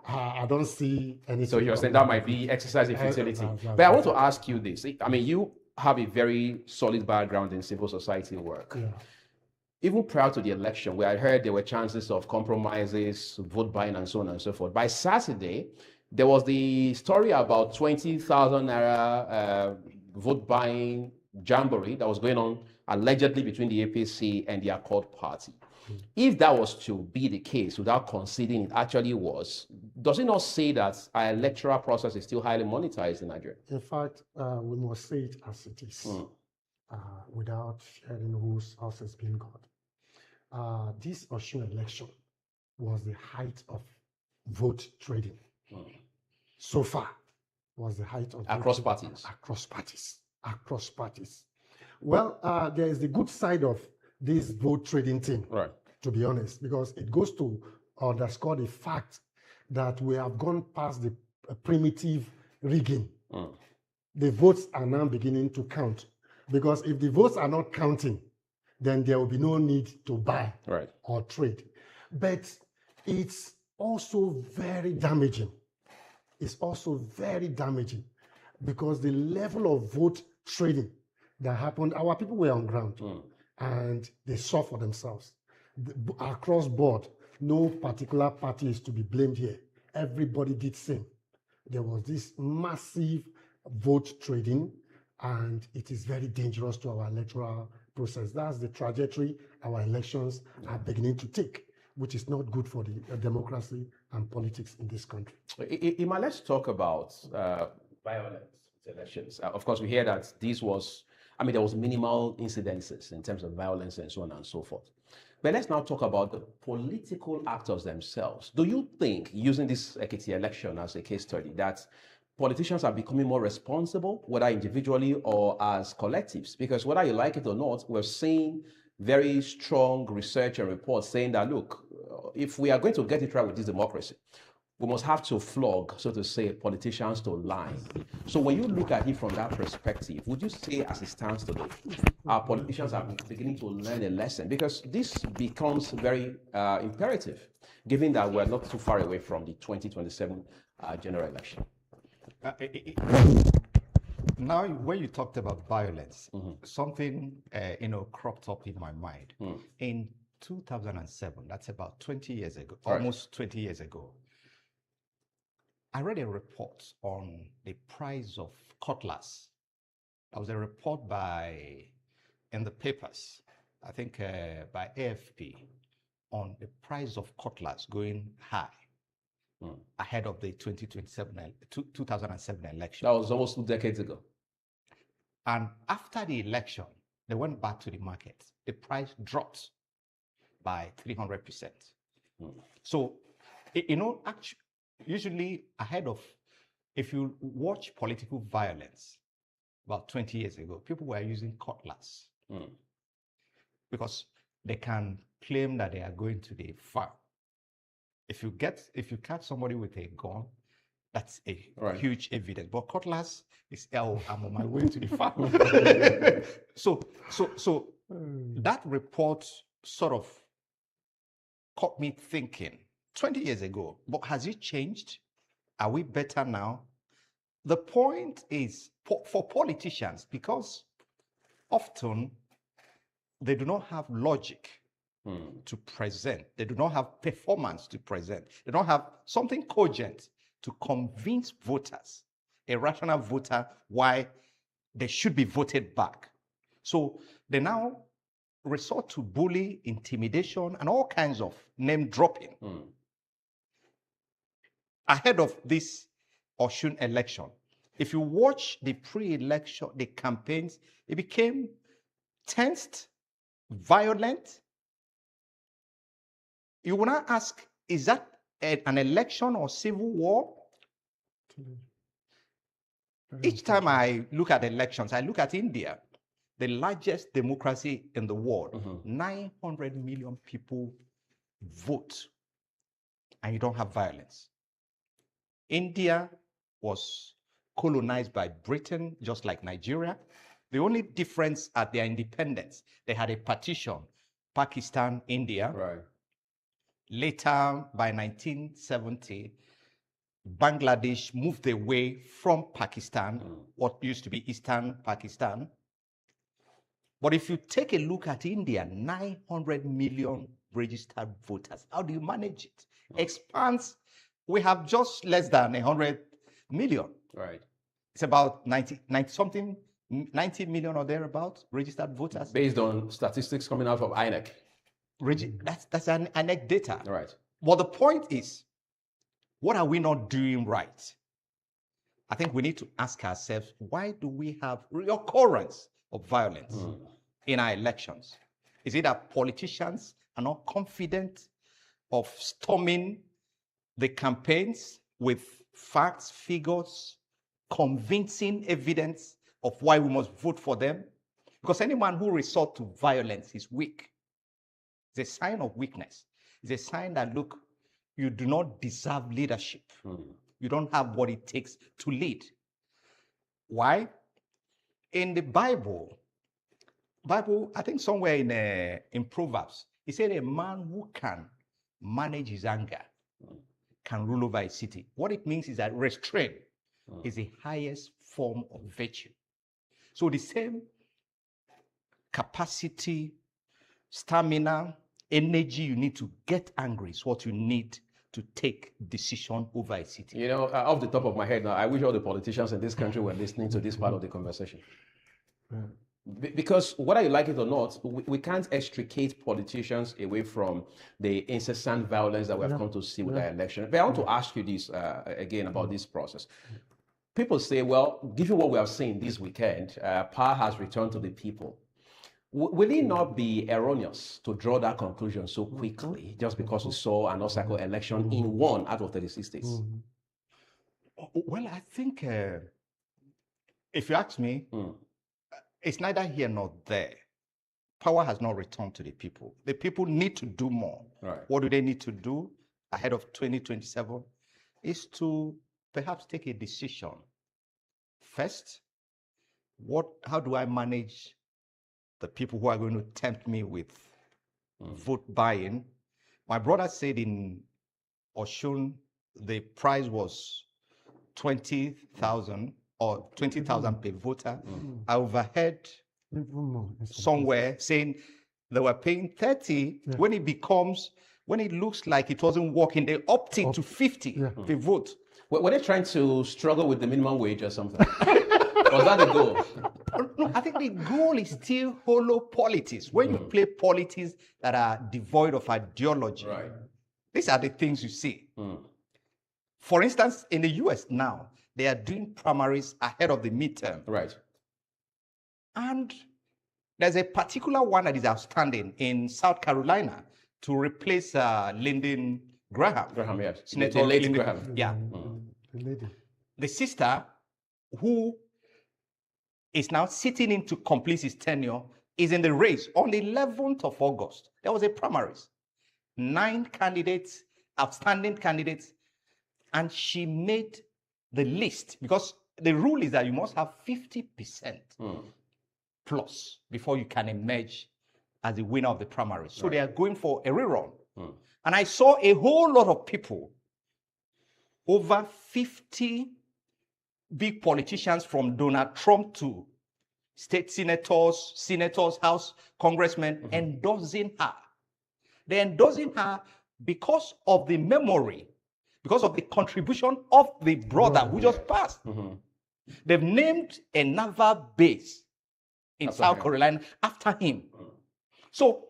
I don't see anything. So you're saying that might be exercising futility. But I want to ask you this. I mean, you have a very solid background in civil society work. Yeah. Even prior to the election, where I heard there were chances of compromises, vote buying, and so on and so forth. By Saturday, there was the story about 20,000 naira vote buying jamboree that was going on allegedly between the APC and the Accord Party. If that was to be the case, without conceding it actually was, does it not say that our electoral process is still highly monetized in Nigeria? In fact, we must say it as it is, without sharing whose house has been God. This Osun election was the height of vote trading. So far, was the height of Across vote parties. Across parties. Well, there is the good side of this vote trading thing, Right. to be honest, because it goes to underscore the fact that we have gone past the primitive rigging. The votes are now beginning to count, because if the votes are not counting, then there will be no need to buy Right. or trade. But it's also very damaging. It's also very damaging because the level of vote trading that happened, our people were on ground and they saw for themselves. Across board, no particular party is to be blamed here. Everybody did same. There was this massive vote trading, and it is very dangerous to our electoral process. That's the trajectory our elections are beginning to take, which is not good for the democracy and politics in this country. Ima, let's talk about violence elections. Of course, we hear that there was minimal incidences in terms of violence and so on and so forth. But let's now talk about the political actors themselves. Do you think, using this Ekiti election as a case study, that politicians are becoming more responsible, whether individually or as collectives? Because whether you like it or not, we're seeing very strong research and reports saying that, look, if we are going to get it right with this democracy, we must have to flog, so to say, politicians to line. So when you look at it from that perspective, would you say, as it stands today, our politicians are beginning to learn a lesson? Because this becomes very imperative, given that we're not too far away from the 2027 general election. Now, when you talked about violence, something cropped up in my mind. In 2007, that's about 20 years ago, almost 20 years ago, I read a report on the price of cutlass. There was a report in the papers, I think by AFP, on the price of cutlass going high ahead of the 2007 election. That was almost 2 decades ago. And after the election, they went back to the market. The price dropped by 300%. So, usually ahead of, if you watch political violence, about 20 years ago, people were using cutlass because they can claim that they are going to the farm. If you catch somebody with a gun, that's a huge evidence. But cutlass is, oh, I'm on my way to the farm. So that report sort of caught me thinking 20 years ago, but has it changed? Are we better now? The point is for politicians, because often they do not have logic to present. They do not have performance to present. They don't have something cogent to convince voters, a rational voter, why they should be voted back. So they now resort to bully, intimidation, and all kinds of name dropping. Ahead of this Osun election, if you watch the pre-election, the campaigns, it became tensed, violent. You will not ask, is that an election or civil war? Each time I look at elections, I look at India, the largest democracy in the world. 900 million people vote, and you don't have violence. India was colonized by Britain, just like Nigeria. The only difference at their independence, they had a partition, Pakistan, India. Right. Later, by 1970, Bangladesh moved away from Pakistan, what used to be Eastern Pakistan. But if you take a look at India, 900 million registered voters, how do you manage it? Expands, we have just less than 100 million. Right. It's about 90 million or thereabouts registered voters. Based on statistics coming out of INEC. That's an INEC data. Right. But the point is, what are we not doing right? I think we need to ask ourselves, why do we have reoccurrence of violence in our elections? Is it that politicians are not confident of storming the campaigns with facts, figures, convincing evidence of why we must vote for them? Because anyone who resorts to violence is weak. It's a sign of weakness. It's a sign that, look, you do not deserve leadership. You don't have what it takes to lead. Why? In the Bible, I think somewhere in Proverbs, it said a man who can manage his anger can rule over a city. What it means is that restraint is the highest form of virtue. So the same capacity, stamina, energy you need to get angry is what you need to take decision over a city. You know, off the top of my head now, I wish all the politicians in this country were listening to this part of the conversation. Because whether you like it or not, we can't extricate politicians away from the incessant violence that we have come to see with the election. But I want to ask you this again about this process. People say, well, given what we have seen this weekend, power has returned to the people. Will it not be erroneous to draw that conclusion so quickly just because we saw an off-cycle election in 1 out of 36 states? Well, I think if you ask me, it's neither here nor there. Power has not returned to the people. The people need to do more. Right. What do they need to do ahead of 2027? Is to perhaps take a decision. First, how do I manage the people who are going to tempt me with vote buying? My brother said in Osun, the price was 20,000 or 20,000 per voter. I overheard somewhere saying they were paying 30. When it looks like it wasn't working, they upped it to 50 per vote. Were they trying to struggle with the minimum wage or something? Was that the goal? No, I think the goal is still hollow politics. When you play politics that are devoid of ideology, Right. these are the things you see. For instance, in the US now, they are doing primaries ahead of the midterm. Right. And there's a particular one that is outstanding in South Carolina to replace Lyndon Graham. Graham, yes. Senator The late Lyndon- Graham. Yeah. The lady. The sister who is now sitting in to complete his tenure is in the race on the 11th of August. There was a primaries. 9 candidates, outstanding candidates, and she made the list because the rule is that you must have 50% plus before you can emerge as the winner of the primaries. So they are going for a rerun. And I saw a whole lot of people, over 50 big politicians from Donald Trump to state senators, House congressmen, endorsing her. They're endorsing her because of the memory, because of the contribution of the brother who just passed. They've named a naval base in South Carolina after him. So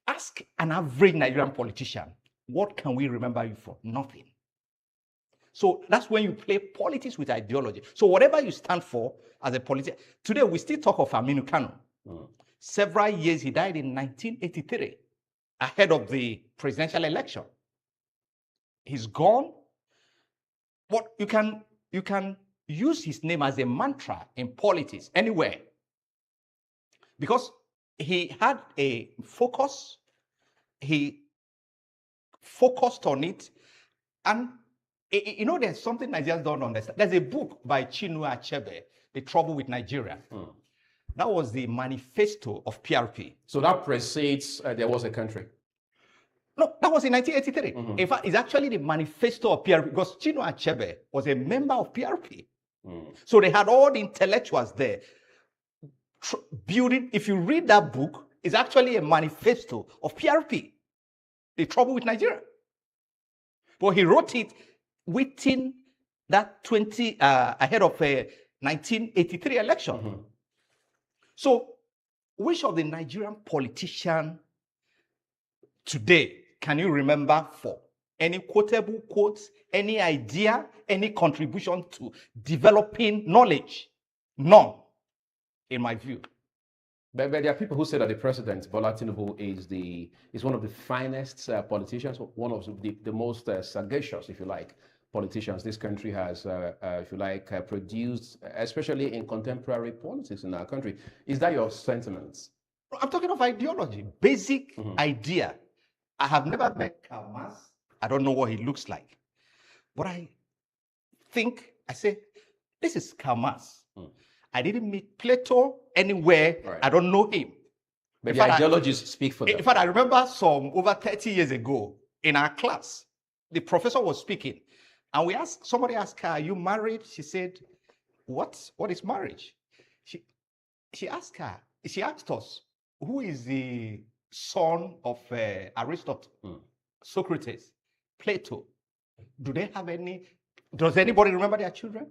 ask an average Nigerian politician, what can we remember you for? Nothing. So that's when you play politics with ideology. So whatever you stand for as a politician, today we still talk of Aminu Kano. Several years, he died in 1983, ahead of the presidential election. He's gone. But you can use his name as a mantra in politics anywhere. Because he had a focus, he focused on it, and you know, there's something Nigerians don't understand. There's a book by Chinua Achebe, The Trouble with Nigeria. That was the manifesto of PRP. So that precedes there was a country. No, that was in 1983. In fact, it's actually the manifesto of PRP because Chinua Achebe was a member of PRP. So they had all the intellectuals there building. If you read that book, it's actually a manifesto of PRP, The Trouble with Nigeria. But he wrote it within that ahead of a 1983 election. So, which of the Nigerian politicians today can you remember for any quotable quotes, any idea, any contribution to developing knowledge? None, in my view. But there are people who say that the president, Bola Tinubu, is one of the finest politicians, one of the most sagacious, if you like, politicians this country has, if you like, produced, especially in contemporary politics in our country. Is that your sentiments? I'm talking of ideology, basic idea. I have never met Karl Marx. I don't know what he looks like. But I say, this is Karl Marx. I didn't meet Plato anywhere. Right. I don't know him. But the ideologies speak for them. In fact, I remember over 30 years ago in our class, the professor was speaking. And somebody asked her, are you married? She said, what is marriage? She asked us, who is the son of Aristotle, Socrates, Plato? Does anybody remember their children?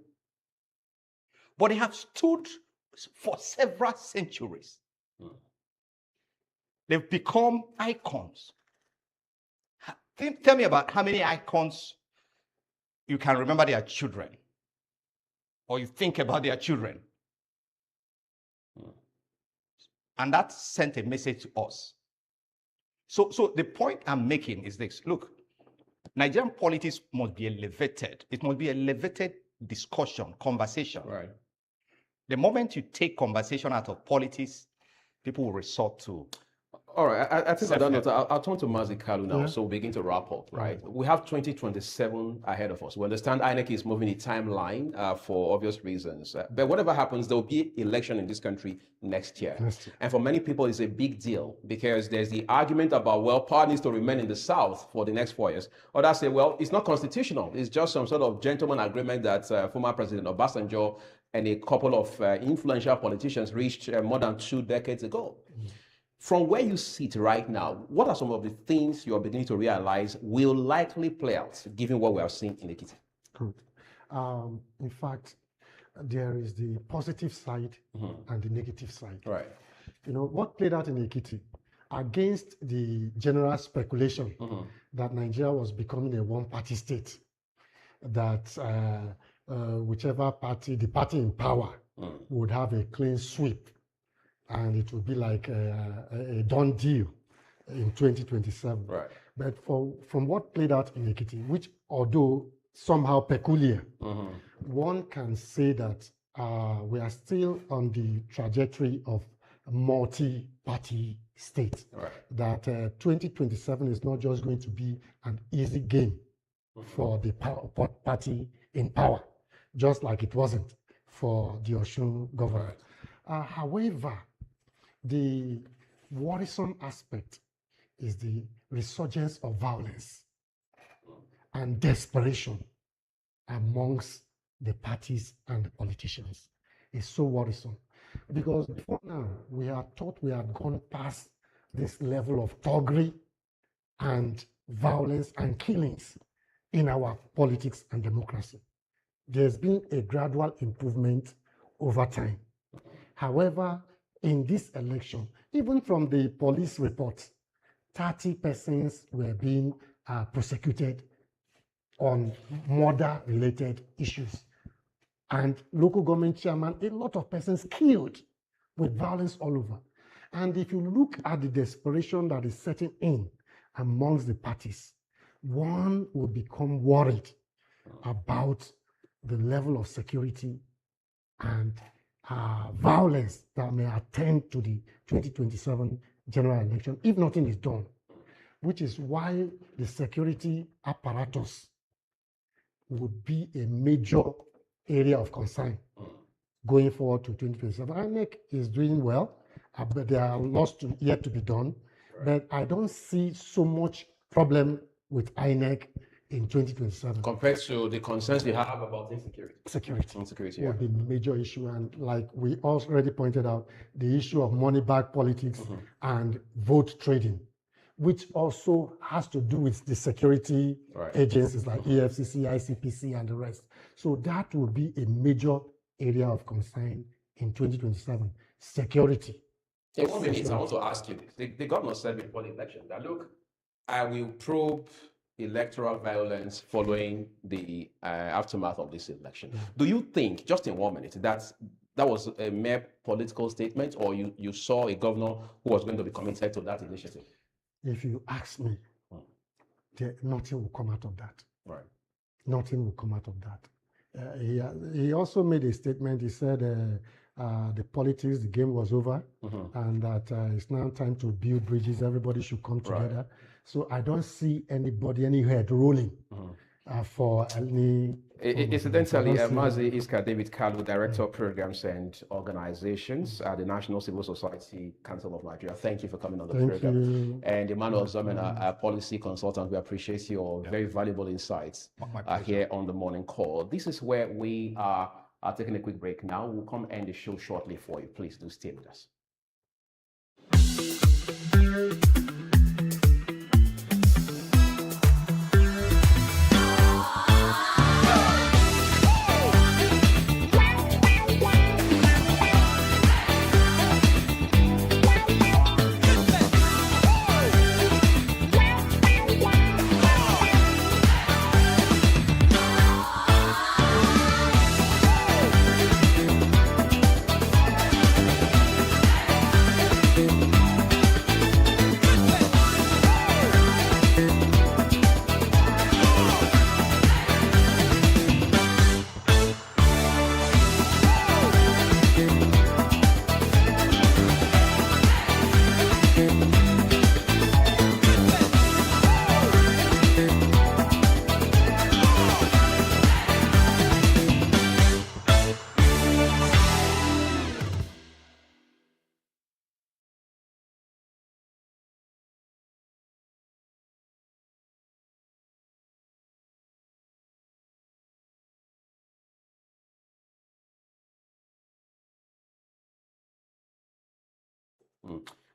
But they have stood for several centuries. They've become icons. Tell me about how many icons you can remember their children, or you think about their children. And that sent a message to us. So the point I'm making is this. Look, Nigerian politics must be elevated. It must be an elevated discussion, conversation. Right. The moment you take conversation out of politics, people will resort to. All right, I think on that note, I'll turn to Mazi Kalu now, so we'll begin to wrap up, right? We have 2027 ahead of us. We understand INEC is moving the timeline for obvious reasons. But whatever happens, there will be election in this country next year. And for many people, it's a big deal because there's the argument about, well, power needs to remain in the South for the next 4 years. Others say, well, it's not constitutional. It's just some sort of gentleman agreement that former President Obasanjo and a couple of influential politicians reached more than 2 decades ago. from where you sit right now, what are some of the things you're beginning to realize will likely play out, given what we are seeing in Ekiti? Good. In fact, there is the positive side and the negative side. Right. You know, what played out in Ekiti against the general speculation that Nigeria was becoming a one-party state, that whichever party, the party in power, would have a clean sweep, and it would be like a done deal in 2027. Right. But from what played out in Ekiti, which although somehow peculiar, one can say that we are still on the trajectory of a multi-party state. Right. That 2027 is not just going to be an easy game for the party in power, just like it wasn't for the Osun government. However, the worrisome aspect is the resurgence of violence and desperation amongst the parties and the politicians. It's so worrisome because before now we had thought we had gone past this level of thuggery and violence and killings in our politics and democracy. There's been a gradual improvement over time. However, in this election, even from the police reports, 30 persons were being prosecuted on murder-related issues. And local government chairman, a lot of persons killed with violence all over. And if you look at the desperation that is setting in amongst the parties, one will become worried about the level of security and violence that may attend to the 2027 general election if nothing is done, which is why the security apparatus would be a major area of concern going forward to 2027. INEC is doing well, but there are lots yet to be done. But I don't see so much problem with INEC in 2027. Compared to the concerns we have about insecurity. Security Yeah. would be a major issue. And like we already pointed out, the issue of money bag politics and vote trading, which also has to do with the security agencies like EFCC, ICPC, and the rest. So that will be a major area of concern in 2027, security. In 1 minute, I want to ask you this. The governor said before the election that, look, I will probe electoral violence following the aftermath of this election. Do you think, just in 1 minute, that was a mere political statement, or you saw a governor who was going to be committed to that initiative? If you ask me, nothing will come out of that. Right. Nothing will come out of that. He also made a statement. He said the politics, the game was over, and that it's now time to build bridges. Everybody should come together. So I don't see anybody, any head rolling for any. Incidentally, Mazi Iska David Kalu, Director of Programs and Organizations at the National Civil Society Council of Nigeria. Thank you for coming on the program. You. And Emmanuel Zomena, a policy consultant. We appreciate your very valuable insights here on the morning call. This is where we are taking a quick break now. We'll come end the show shortly for you. Please do stay with us.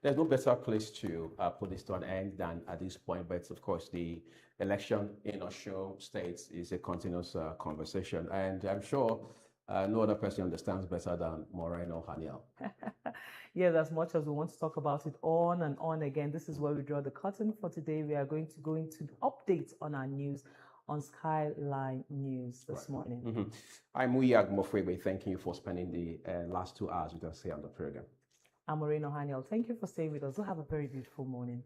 There's no better place to put this to an end than at this point. But of course, the election in Osun State is a continuous conversation. And I'm sure no other person understands better than Moreno Haniel. Yes, as much as we want to talk about it on and on again, this is where we draw the curtain for today. We are going to go into updates on our news on Skyline News this morning. I'm Muyag Mofwebe. Thanking you for spending the last 2 hours with us here on the program. I'm Moreno Haniel. Thank you for staying with us. We'll have a very beautiful morning.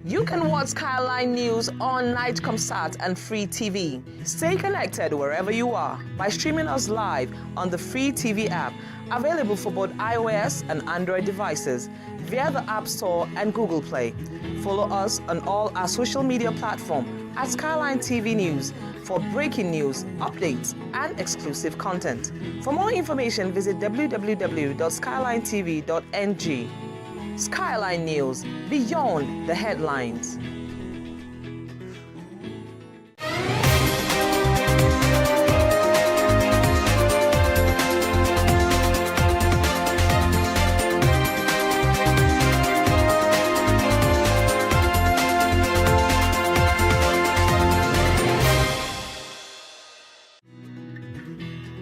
You can watch Skyline News on Nightcomsat and Free TV. Stay connected wherever you are by streaming us live on the Free TV app, available for both iOS and Android devices via the App Store and Google Play. Follow us on all our social media platforms at Skyline TV News for breaking news, updates, and exclusive content. For more information, visit www.skylinetv.ng. Skyline News, beyond the headlines.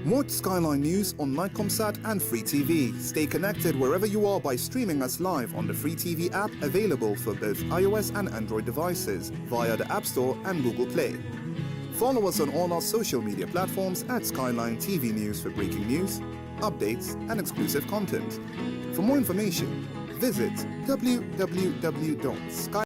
Watch Skyline News on Nightcomsat and Free TV. Stay connected wherever you are by streaming us live on the Free TV app, available for both iOS and Android devices via the App Store and Google Play. Follow us on all our social media platforms at Skyline TV News for breaking news, updates, and exclusive content. For more information, visit www.skyline.tv.